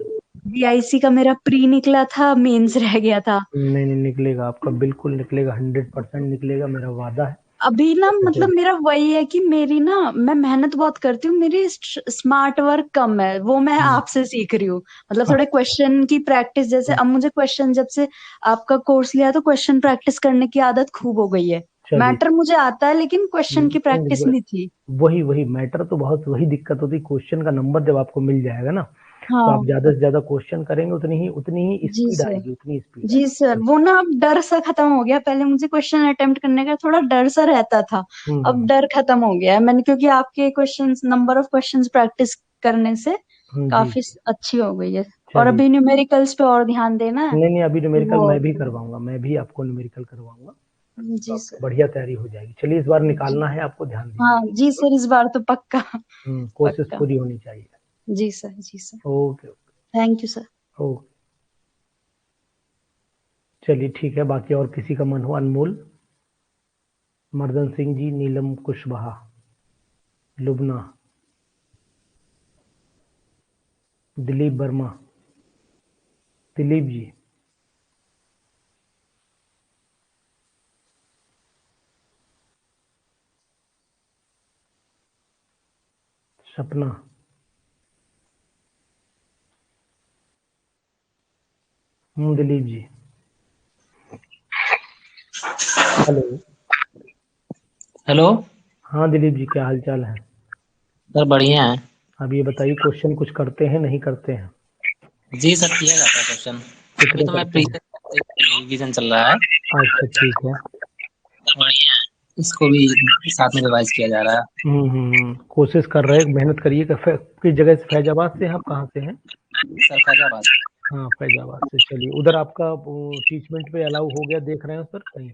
बीआईसी का मेरा प्री निकला था, मेंस रह गया था। नहीं नहीं निकलेगा आपका, बिल्कुल निकलेगा, 100% निकलेगा, मेरा वादा है। अभी ना जैसे मतलब मेरा वही है कि मेरी ना, मैं मेहनत बहुत करती हूँ, मेरी स्मार्ट वर्क कम है, वो मैं हम्म, आपसे सीख रही हूँ। मतलब थोड़े क्वेश्चन की प्रैक्टिस, जैसे अब मुझे क्वेश्चन, जब से आपका कोर्स लिया तो क्वेश्चन प्रैक्टिस करने की आदत खूब हो गई है। चलिए। मैटर मुझे आता है, लेकिन क्वेश्चन की प्रैक्टिस नहीं, नहीं थी। वही वही मैटर तो बहुत, वही दिक्कत होती, क्वेश्चन का नंबर जब आपको मिल जाएगा ना, तो आप हाँ। ज्यादा से ज्यादा क्वेश्चन करेंगे, उतनी ही जी स्पीड सर। आएगी, उतनी स्पीड जी आएगी। सर, वो ना अब डर सा खत्म हो गया। पहले मुझे क्वेश्चन अटेम्प्ट करने का थोड़ा डर सा रहता था, अब हम्म डर खत्म हो गया है मैंने, क्योंकि आपके questions, number of questions practice करने से जी। काफी अच्छी हो गई है। और चलिए। अभी न्यूमेरिकल्स पे और ध्यान देना है। नहीं अभी न्यूमेरिकल वो मैं भी करवाऊंगा, मैं भी आपको न्यूमेरिकल करवाऊंगा, तो जी आपकी सर। बढ़िया तैयारी हो जाएगी। चलिए इस बार जी निकालना है आपको, ध्यान हाँ दीजिए। जी सर, इस बार तो पक्का। कोशिश पक्का। पूरी होनी चाहिए। जी सर, जी sir. Okay thank you sir. Okay. चलिए ठीक है, बाकी और किसी का मन हो? अनमोल, मर्दन सिंह जी, नीलम कुशवाहा, लुबना, दिलीप वर्मा, दिलीप जी, सपना, दिलीप जी। हेलो। हेलो हाँ दिलीप जी, क्या हाल चाल है? सर, बढ़िया है। अब ये बताइए, क्वेश्चन कुछ करते हैं नहीं करते हैं? जी सर, किया जाता है क्वेश्चन। अभी कितने तो मैं करते हैं? प्रीवियस रिवीजन चल रहा है, अच्छा ठीक है। और इसको भी साथ में रिवाइज किया जा रहा है। कोशिश कर रहे हैं, मेहनत करिए। किस जगह से? फैजाबाद से हैं आप? कहाँ से हैं? सर फैजाबाद। हाँ फैजाबाद से। चलिए, उधर आपका टीचमेंट पे अलाउ हो गया, देख रहे हैं सर कहीं?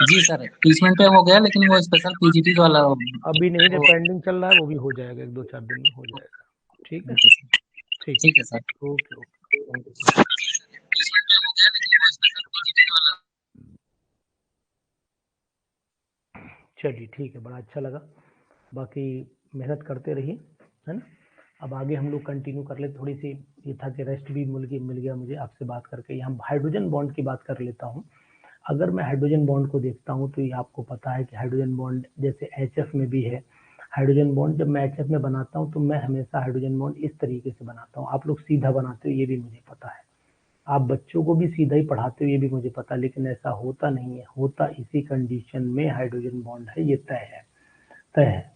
जी सर, टीचमेंट पे हो गया, लेकिन वो स्पेशल पीजीटी वाला अभी नहीं, जो वो पेंडिंग चल रहा है वो भी हो जाएगा, 1-2-4 दिन में हो जाएगा। ठीक है। ठीक ठीक है सर। है। Okay okay. चलिए ठीक है, बड़ा अच्छा लगा। बाकी मेहनत करते रहिए, है ना? अब आगे हम लोग कंटिन्यू कर ले। थोड़ी सी ये था कि रेस्ट भी मिल गया मुझे आपसे बात करके। यहाँ हाइड्रोजन बॉन्ड की बात कर लेता हूँ। अगर मैं हाइड्रोजन बॉन्ड को देखता हूँ तो ये आपको पता है कि हाइड्रोजन बॉन्ड जैसे HF में भी है हाइड्रोजन बॉन्ड। जब मैं HF में बनाता हूँ तो मैं हमेशा हाइड्रोजन बॉन्ड इस तरीके से बनाता हूँ। आप लोग सीधा बनाते हो ये भी मुझे पता है, आप बच्चों को भी सीधा ही पढ़ाते हो ये भी मुझे पता है, लेकिन ऐसा होता नहीं है। होता इसी कंडीशन में हाइड्रोजन बॉन्ड है, ये तय है, तय है।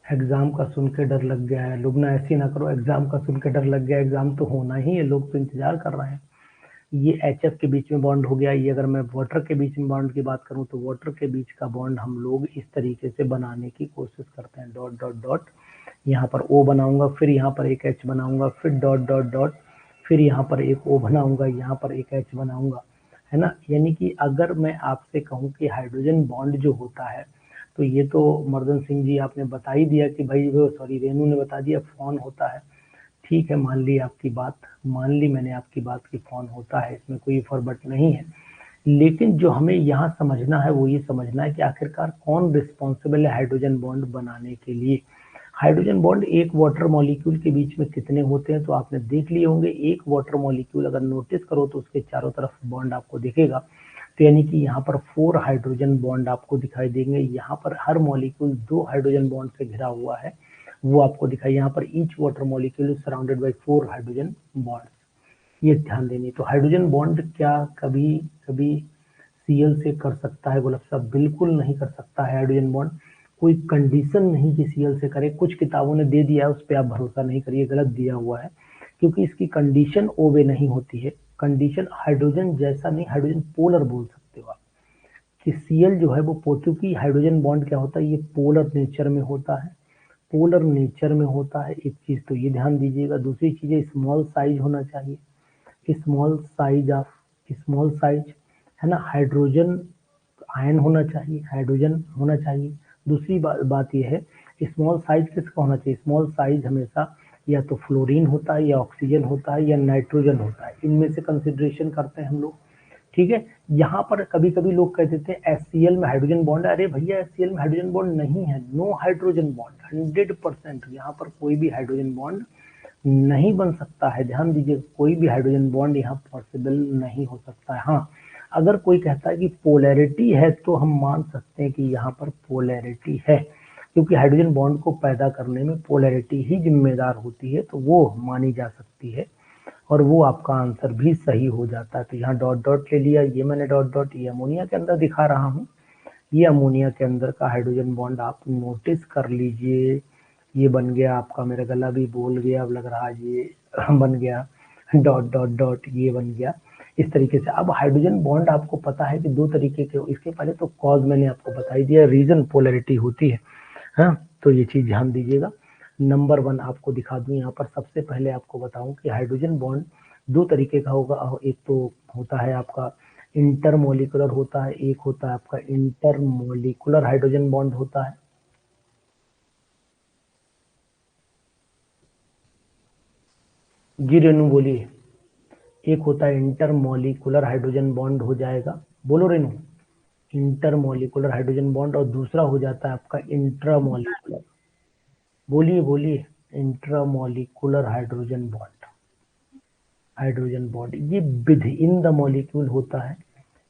एग्जाम का सुन के डर लग गया है। लुबना ऐसी ना करो, एग्जाम का सुन के डर लग गया। एग्जाम तो होना ही है, लोग तो इंतजार कर रहे हैं। ये HF के बीच में बॉन्ड हो गया। ये अगर मैं वाटर के बीच में बॉन्ड की बात करूं तो वाटर के बीच का बॉन्ड हम लोग इस तरीके से बनाने की कोशिश करते हैं। डॉट डॉट डॉट, यहाँ पर O बनाऊंगा, फिर यहाँ पर एक H बनाऊंगा, फिर डॉट डॉट डॉट, फिर यहाँ पर एक O बनाऊंगा, यहाँ पर एक H बनाऊंगा, है ना? यानी कि अगर मैं आपसे कहूँ कि हाइड्रोजन बॉन्ड जो होता है, तो ये तो मर्दन सिंह जी आपने बता ही दिया कि भाई वो, सॉरी रेनू ने बता दिया, फोन होता है। ठीक है, मान ली आपकी बात, मान ली मैंने आपकी बात की फोन होता है, इसमें कोई फर्बट नहीं है। लेकिन जो हमें यहाँ समझना है वो ये समझना है कि आखिरकार कौन रिस्पॉन्सिबल है हाइड्रोजन बॉन्ड बनाने के लिए। हाइड्रोजन बॉन्ड एक वाटर मॉलिक्यूल के बीच में कितने होते हैं तो आपने देख लिए होंगे। एक वाटर मॉलिक्यूल अगर नोटिस करो तो उसके चारों तरफ बॉन्ड आपको दिखेगा। तो यानी कि यहाँ पर 4 हाइड्रोजन बॉन्ड आपको दिखाई देंगे। यहाँ पर हर मॉलिक्यूल 2 हाइड्रोजन बॉन्ड से घिरा हुआ है, वो आपको दिखाई। यहाँ पर each water molecule is surrounded by 4 hydrogen bonds. ये ध्यान देनी। तो हाइड्रोजन बॉन्ड क्या कभी कभी Cl से कर सकता है गुलाब साहब? बिल्कुल नहीं कर सकता है हाइड्रोजन बॉन्ड। कोई कंडीशन नहीं कि Cl से करे। कुछ किताबों ने दे दिया है, उस पर आप भरोसा नहीं करिए, गलत दिया हुआ है, क्योंकि इसकी कंडीशन O वे नहीं होती है। कंडीशन हाइड्रोजन जैसा नहीं, हाइड्रोजन पोलर बोल सकते हो आप कि Cl जो है वो क्योंकि हाइड्रोजन बॉन्ड क्या होता है, ये पोलर नेचर में होता है, पोलर नेचर में होता है। एक चीज तो ये ध्यान दीजिएगा। दूसरी चीज है स्मॉल साइज होना चाहिए, स्मॉल साइज, है ना? हाइड्रोजन आयन होना चाहिए, हाइड्रोजन होना चाहिए। दूसरी बात यह है, स्मॉल साइज किसका होना चाहिए? स्मॉल साइज हमेशा या तो फ्लोरीन होता है, या ऑक्सीजन होता है, या नाइट्रोजन होता है। इनमें से कंसिडरेशन करते हैं हम लोग। ठीक है। यहाँ पर कभी कभी लोग कह देते हैं HCl में हाइड्रोजन बॉन्ड है। अरे भैया, HCl में हाइड्रोजन बॉन्ड नहीं है। No hydrogen bond, 100%। यहाँ पर कोई भी हाइड्रोजन बॉन्ड नहीं बन सकता है। ध्यान दीजिए, कोई भी हाइड्रोजन बॉन्ड यहाँ पॉसिबल नहीं हो सकता है। हाँ, अगर कोई कहता है कि पोलैरिटी है तो हम मान सकते हैं कि यहाँ पर पोलैरिटी है, क्योंकि हाइड्रोजन बॉन्ड को पैदा करने में पोलैरिटी ही जिम्मेदार होती है, तो वो मानी जा सकती है और वो आपका आंसर भी सही हो जाता है। तो यहाँ डॉट डॉट ले लिया, ये मैंने डॉट डॉट, ये अमोनिया के अंदर दिखा रहा हूँ, ये अमोनिया के अंदर का हाइड्रोजन बॉन्ड आप नोटिस कर लीजिए। ये बन गया आपका, मेरा गला भी बोल गया अब लग रहा है, ये बन गया डॉट डॉट डॉट, ये बन गया इस तरीके से। अब हाइड्रोजन बॉन्ड आपको पता है कि 2 तरीके के, इसके पहले तो कॉज मैंने आपको बता ही दिया, रीजन पोलैरिटी होती है। हाँ, तो ये चीज ध्यान दीजिएगा। नंबर 1 आपको दिखा दूं यहाँ पर। सबसे पहले आपको बताऊं कि हाइड्रोजन बॉन्ड दो तरीके का होगा। एक तो होता है आपका इंटरमोलिकुलर होता है, एक होता है आपका इंटरमोलिकुलर हाइड्रोजन बॉन्ड होता है। जी रेनू बोलिए। एक होता है इंटरमोलिकुलर हाइड्रोजन बॉन्ड हो जाएगा, बोलो रेनू। इंटरमोलिकुलर हाइड्रोजन बॉन्ड, और दूसरा हो जाता है आपका इंट्रामोलिकुलर। बोलिए बोलिए। Intramolecular hydrogen bond, hydrogen bond ये विद इन द मॉलिक्यूल होता है।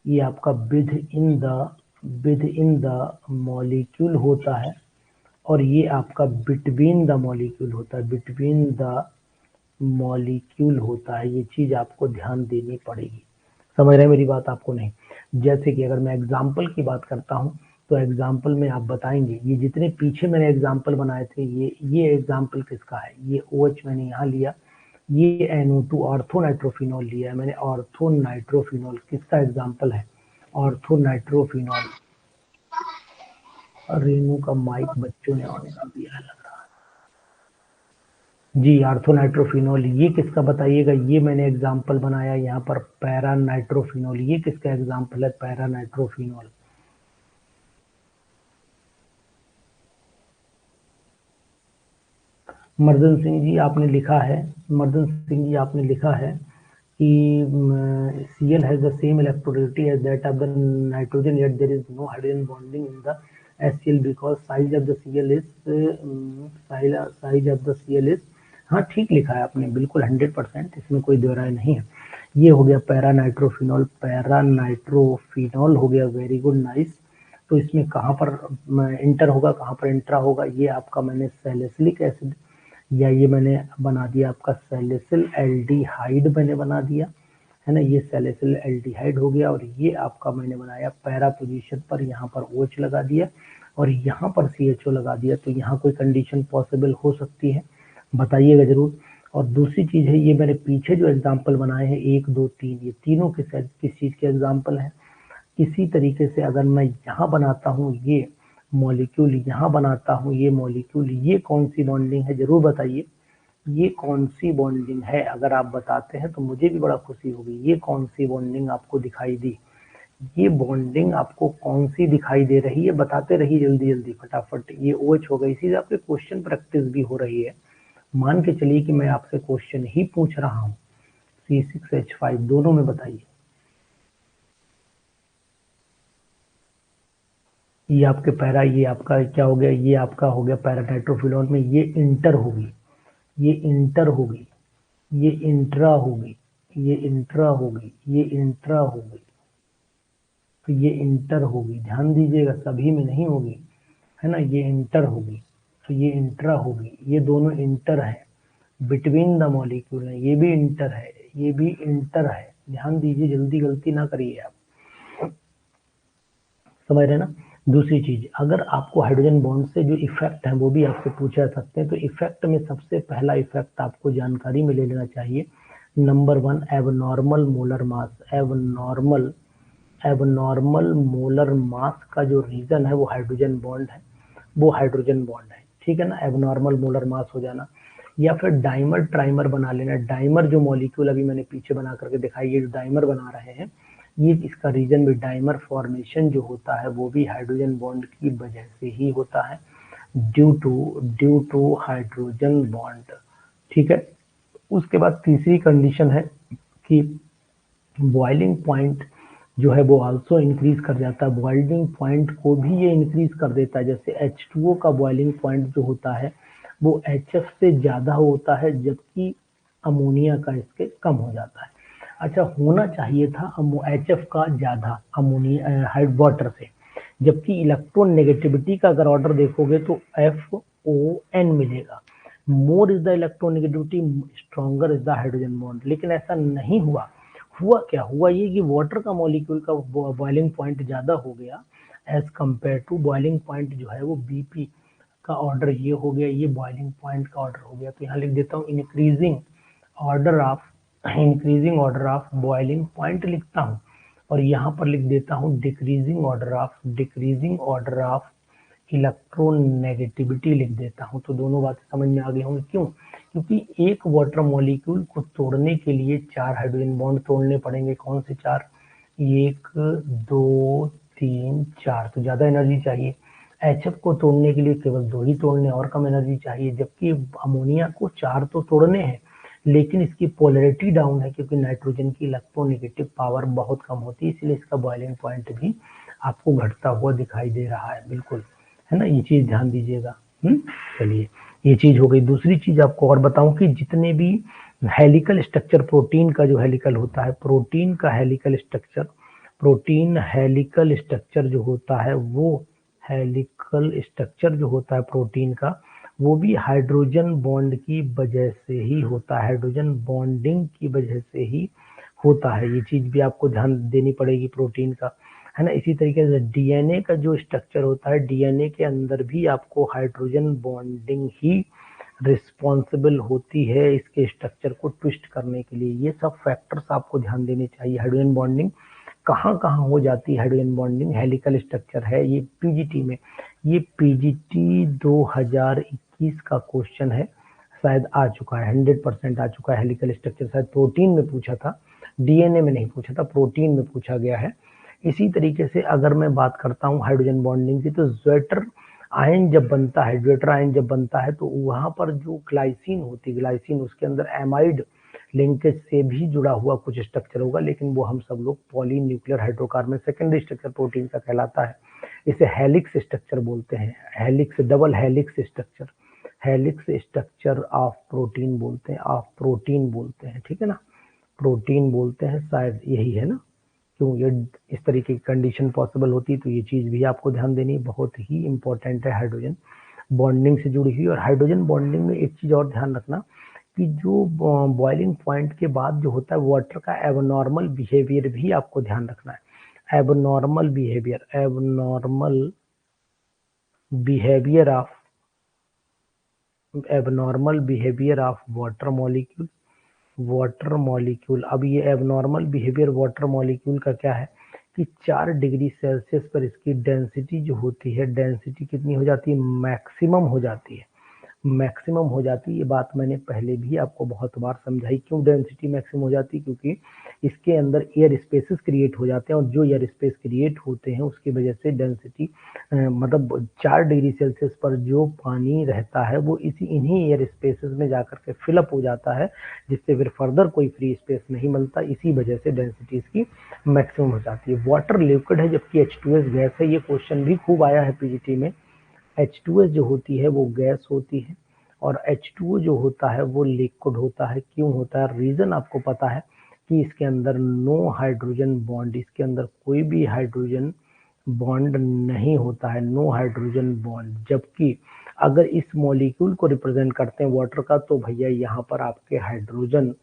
ये आपका विद इन द मॉलिक्यूल होता है, और ये आपका बिटवीन द मॉलिक्यूल होता है, बिटवीन द मॉलिक्यूल होता है। ये चीज आपको ध्यान देनी पड़ेगी। समझ रहे हैं मेरी बात आपको? नहीं। जैसे कि अगर मैं एग्जाम्पल की बात करता हूं, तो एग्जाम्पल में आप बताएंगे, ये जितने पीछे मैंने एग्जाम्पल बनाए थे, ये एग्जाम्पल किसका है? ये OH मैंने यहाँ लिया, ये NO2 ऑर्थोनाइट्रोफिनॉल लिया है मैंने। ऑर्थोनाइट्रोफिनॉल किसका एग्जाम्पल है? ऑर्थोनाइट्रोफिनॉल। रेनू का माइक बच्चों ने ऑन कर दिया है जी। ऑर्थोनाइट्रोफिनॉल ये किसका बताइएगा? ये मैंने एग्जाम्पल बनाया यहाँ पर पैरानाइट्रोफिनॉल। ये किसका एग्जाम्पल है? पैरानाइट्रोफिनॉल। मर्दन सिंह जी आपने लिखा है, मर्दन सिंह जी आपने लिखा है कि Cl has the same electronegativity as that of the nitrogen, yet there is no hydrogen bonding in the HCl because size of the Cl is size of the Cl is। हाँ ठीक लिखा है आपने, बिल्कुल 100%, इसमें कोई दो राय नहीं है। ये हो गया पैरानाइट्रोफिनॉल, पैरानाइट्रोफिनॉल हो गया। Very good, nice. तो इसमें कहाँ पर इंटर होगा, कहाँ पर इंट्रा होगा? ये आपका मैंने सैलिसिलिक एसिड, या ये मैंने बना दिया आपका सैलिसिल एल्डिहाइड मैंने बना दिया है ना। ये सैलिसिल एल्डिहाइड हो गया, और ये आपका मैंने बनाया पैरा पोजीशन पर, यहाँ पर OH लगा दिया और यहाँ पर CHO लगा दिया। तो यहाँ कोई कंडीशन पॉसिबल हो सकती है, बताइएगा जरूर। और दूसरी चीज है, ये मैंने पीछे जो एग्जाम्पल बनाए हैं 1 2 3, ये तीनों किस चीज के एग्जाम्पल है? इसी तरीके से अगर मैं यहाँ बनाता हूँ ये मॉलिक्यूल, यहाँ बनाता हूँ ये मॉलिक्यूल, ये कौन सी बॉन्डिंग है जरूर बताइए। ये कौन सी बॉन्डिंग है? अगर आप बताते हैं तो मुझे भी बड़ा खुशी होगी। ये कौन सी बॉन्डिंग आपको दिखाई दी? ये बॉन्डिंग आपको कौन सी दिखाई दे रही है? बताते रहिए जल्दी जल्दी फटाफट। ये OH हो गई। इसी से आपके क्वेश्चन प्रैक्टिस भी हो रही है। मान के चलिए कि मैं आपसे क्वेश्चन ही पूछ रहा हूँ, C6H5 दोनों में बताइए। ये आपके पैरा, ये आपका क्या हो गया? ये आपका हो गया पैरानाइट्रोफिनॉल में ये इंटर होगी, ये इंटर होगी, ये इंट्रा होगी, ये इंट्रा होगी, ये इंट्रा होगी, तो ये इंटर होगी। ध्यान दीजिएगा, सभी में नहीं होगी, है ना। ये इंटर होगी, तो ये इंट्रा होगी। ये दोनों इंटर है, बिटवीन द मॉलिक्यूल है। ये भी इंटर है, ये भी इंटर है। ध्यान दीजिए, जल्दी गलती ना करिए आप, समझ रहे ना। दूसरी चीज, अगर आपको हाइड्रोजन बॉन्ड से जो इफेक्ट है वो भी आपसे पूछा सकते हैं, तो इफेक्ट में सबसे पहला इफेक्ट आपको जानकारी में ले लेना चाहिए। Number 1 abnormal molar mass. Abnormal molar mass का जो रीजन है वो हाइड्रोजन बॉन्ड है, वो हाइड्रोजन बॉन्ड है, ठीक है ना। एबनॉर्मल मोलर मास हो जाना, या फिर डाइमर ट्राइमर बना लेना। डाइमर जो मॉलिक्यूल अभी मैंने पीछे बना करके दिखाई, ये जो डाइमर बना रहे हैं, ये इसका रीजन भी डाइमर फॉर्मेशन जो होता है वो भी हाइड्रोजन बॉन्ड की वजह से ही होता है, ड्यू टू हाइड्रोजन बॉन्ड, ठीक है। उसके बाद तीसरी कंडीशन है कि बॉइलिंग पॉइंट जो है वो आल्सो इंक्रीज कर जाता है। बॉइलिंग पॉइंट को भी ये इंक्रीज कर देता है। जैसे H2O का बॉइलिंग पॉइंट जो होता है वो HF से ज्यादा होता है, जबकि अमोनिया का इसके कम हो जाता है। अच्छा, होना चाहिए था HF का ज्यादा अमोनिया वाटर से, जबकि इलेक्ट्रॉन नेगेटिविटी का अगर ऑर्डर देखोगे तो FON मिलेगा। More is the electronegativity, stronger is the hydrogen bond. लेकिन ऐसा नहीं हुआ। हुआ क्या? हुआ ये कि वाटर का मॉलिक्यूल का बॉइलिंग पॉइंट ज्यादा हो गया as compare to boiling point जो है वो BP का ऑर्डर ये हो गया, ये बॉइलिंग पॉइंट का ऑर्डर हो गया। तो यहाँ लिख देता हूँ increasing order of boiling point लिखता हूँ, और यहाँ पर लिख देता हूँ डिक्रीजिंग ऑर्डर ऑफ इलेक्ट्रोनेगेटिविटी लिख देता हूँ, तो दोनों बातें समझ में आ गई होंगी। क्यों? क्योंकि एक वाटर मॉलिक्यूल को तोड़ने के लिए 4 हाइड्रोजन बॉन्ड तोड़ने पड़ेंगे। कौन से 4? 1 2 3 4, तो ज्यादा एनर्जी चाहिए। HF को तोड़ने के लिए केवल 2 ही तोड़ने, और कम एनर्जी चाहिए। जबकि अमोनिया को 4 तो तोड़ने हैं, लेकिन इसकी पोलैरिटी डाउन है, क्योंकि नाइट्रोजन की इलेक्ट्रोनेगेटिव पावर बहुत कम होती है, इसलिए इसका बॉइलिंग पॉइंट भी आपको घटता हुआ दिखाई दे रहा है। बिल्कुल, है ना, ये चीज ध्यान दीजिएगा। चलिए, ये चीज हो गई। दूसरी चीज आपको और बताऊं कि जितने भी हेलिकल स्ट्रक्चर प्रोटीन का जो हेलिकल होता है, प्रोटीन का helical structure, protein helical structure जो होता है, वो हेलिकल स्ट्रक्चर जो होता है प्रोटीन का, वो भी हाइड्रोजन बॉन्ड की वजह से ही होता है, हाइड्रोजन बॉन्डिंग की वजह से ही होता है। ये चीज भी आपको ध्यान देनी पड़ेगी प्रोटीन का, है ना। इसी तरीके से डीएनए का जो स्ट्रक्चर होता है, डीएनए के अंदर भी आपको हाइड्रोजन बॉन्डिंग ही रिस्पॉन्सिबल होती है इसके स्ट्रक्चर को ट्विस्ट करने के लिए। ये सब फैक्टर्स आपको ध्यान देने चाहिए। हाइड्रोजन बॉन्डिंग कहाँ कहाँ हो जाती है? हाइड्रोजन बॉन्डिंग हेलिकल स्ट्रक्चर है ये पीजीटी में। ये पीजीटी 2021 का क्वेश्चन है, शायद आ चुका है, 100% आ चुका है। हेलिकल स्ट्रक्चर शायद प्रोटीन में पूछा था, डीएनए में नहीं पूछा था, प्रोटीन में पूछा गया है। इसी तरीके से अगर मैं बात करता हूँ हाइड्रोजन बॉन्डिंग की, तो ज्वेटर आयन जब बनता है, ज्वेटर आयन जब बनता है, तो वहां पर जो ग्लाइसिन होती है, ग्लाइसिन उसके अंदर एमाइड लिंकेज से भी जुड़ा हुआ कुछ स्ट्रक्चर होगा, लेकिन वो हम सब लोग poly nuclear hydrocarbon secondary structure protein का कहलाता है। इसे हेलिक्स स्ट्रक्चर बोलते हैं, helix, double helix structure, helix structure of protein बोलते हैं, ऑफ प्रोटीन बोलते हैं, ठीक है ना, प्रोटीन बोलते हैं, शायद यही है ना। क्यों ये इस तरीके की कंडीशन पॉसिबल होती है, तो ये चीज भी आपको ध्यान देनी बहुत ही इंपॉर्टेंट है हाइड्रोजन बॉन्डिंग से जुड़ी हुई। और हाइड्रोजन बॉन्डिंग में एक चीज और ध्यान रखना कि जो बॉइलिंग पॉइंट के बाद जो होता है वाटर का एबनॉर्मल बिहेवियर भी आपको ध्यान रखना है। Abnormal behaviour, abnormal behaviour of, abnormal behaviour of water molecule, water molecule. अब ये एबनॉर्मल बिहेवियर वाटर मॉलिक्यूल का क्या है कि 4 डिग्री सेल्सियस पर इसकी डेंसिटी जो होती है, डेंसिटी कितनी हो जाती है? मैक्सिमम हो जाती है, मैक्सिमम हो जाती है। ये बात मैंने पहले भी आपको बहुत बार समझाई। क्यों डेंसिटी मैक्सिमम हो जाती है? क्योंकि इसके अंदर एयर स्पेसेस क्रिएट हो जाते हैं, और जो एयर स्पेस क्रिएट होते हैं उसकी वजह से डेंसिटी मतलब 4 डिग्री सेल्सियस पर जो पानी रहता है वो इन्हीं एयर स्पेसेस में जाकर के फिलअप हो जाता है, जिससे फिर फर्दर कोई फ्री स्पेस नहीं मिलता। इसी वजह से डेंसिटी इसकी मैक्सिमम हो जाती है। वाटर लिक्विड है जबकि H2S गैस है। ये क्वेश्चन भी खूब आया है पीजीटी में। H2S जो होती है वो गैस होती है, और H2O जो होता है वो लिक्विड होता है। क्यों होता है? रीजन आपको पता है कि इसके अंदर नो हाइड्रोजन बॉन्ड, इसके अंदर कोई भी हाइड्रोजन बॉन्ड नहीं होता है, नो हाइड्रोजन बॉन्ड। जबकि अगर इस मॉलिक्यूल को रिप्रेजेंट करते हैं वाटर का, तो भैया यहाँ पर आपके हाइड्रोजन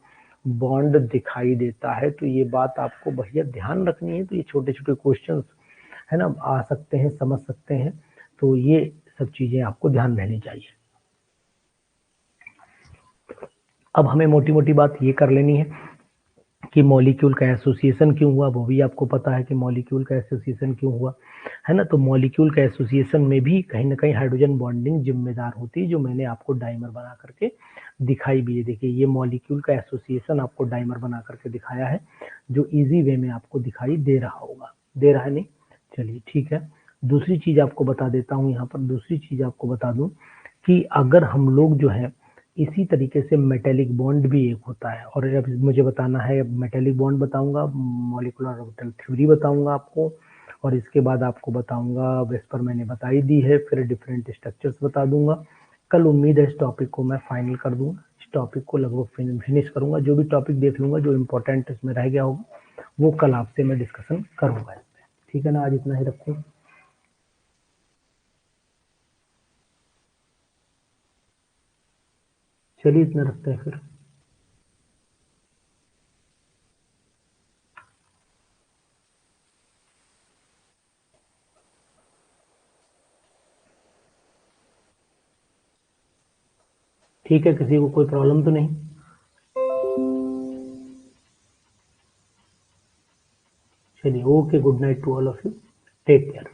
बॉन्ड दिखाई देता है। तो ये बात आपको भैया ध्यान रखनी है। तो ये छोटे छोटे क्वेश्चंस है ना, आ सकते हैं, समझ सकते हैं, तो ये सब चीजें आपको ध्यान रहनी चाहिए। अब हमें मोटी मोटी बात ये कर लेनी है कि मॉलिक्यूल का एसोसिएशन क्यों हुआ, वो भी आपको पता है कि मॉलिक्यूल का एसोसिएशन क्यों हुआ, है ना। तो मॉलिक्यूल का एसोसिएशन में भी कहीं ना कहीं हाइड्रोजन बॉन्डिंग जिम्मेदार होती है, जो मैंने आपको डाइमर बना करके दिखाई भी है। देखिए ये मॉलिक्यूल का एसोसिएशन आपको डाइमर बना करके दिखाया है, जो इजी वे में आपको दिखाई दे रहा होगा, दे रहा है नहीं? चलिए ठीक है। दूसरी चीज आपको बता देता हूँ यहाँ पर, दूसरी चीज आपको बता दूं कि अगर हम लोग जो है इसी तरीके से मेटेलिक बॉन्ड भी एक होता है, और अब मुझे बताना है, मेटेलिक बॉन्ड बताऊंगा, मॉलिक्यूलर ऑर्बिटल थ्योरी बताऊंगा आपको, और इसके बाद आपको बताऊंगा वेस्पर मैंने बताई दी है, फिर डिफरेंट स्ट्रक्चर्स बता दूंगा। कल उम्मीद है इस टॉपिक को मैं फाइनल कर दूंगा, इस टॉपिक को लगभग फिनिश करूंगा। जो भी टॉपिक देख लूंगा जो इम्पोर्टेंट इसमें रह गया होगा वो कल आपसे मैं डिस्कशन करूंगा इसमें, ठीक है ना। आज इतना ही रखूँ। चलिए इतना रखते हैं फिर। ठीक है, किसी को कोई प्रॉब्लम तो नहीं? चलिए, okay, good night to all of you, take care.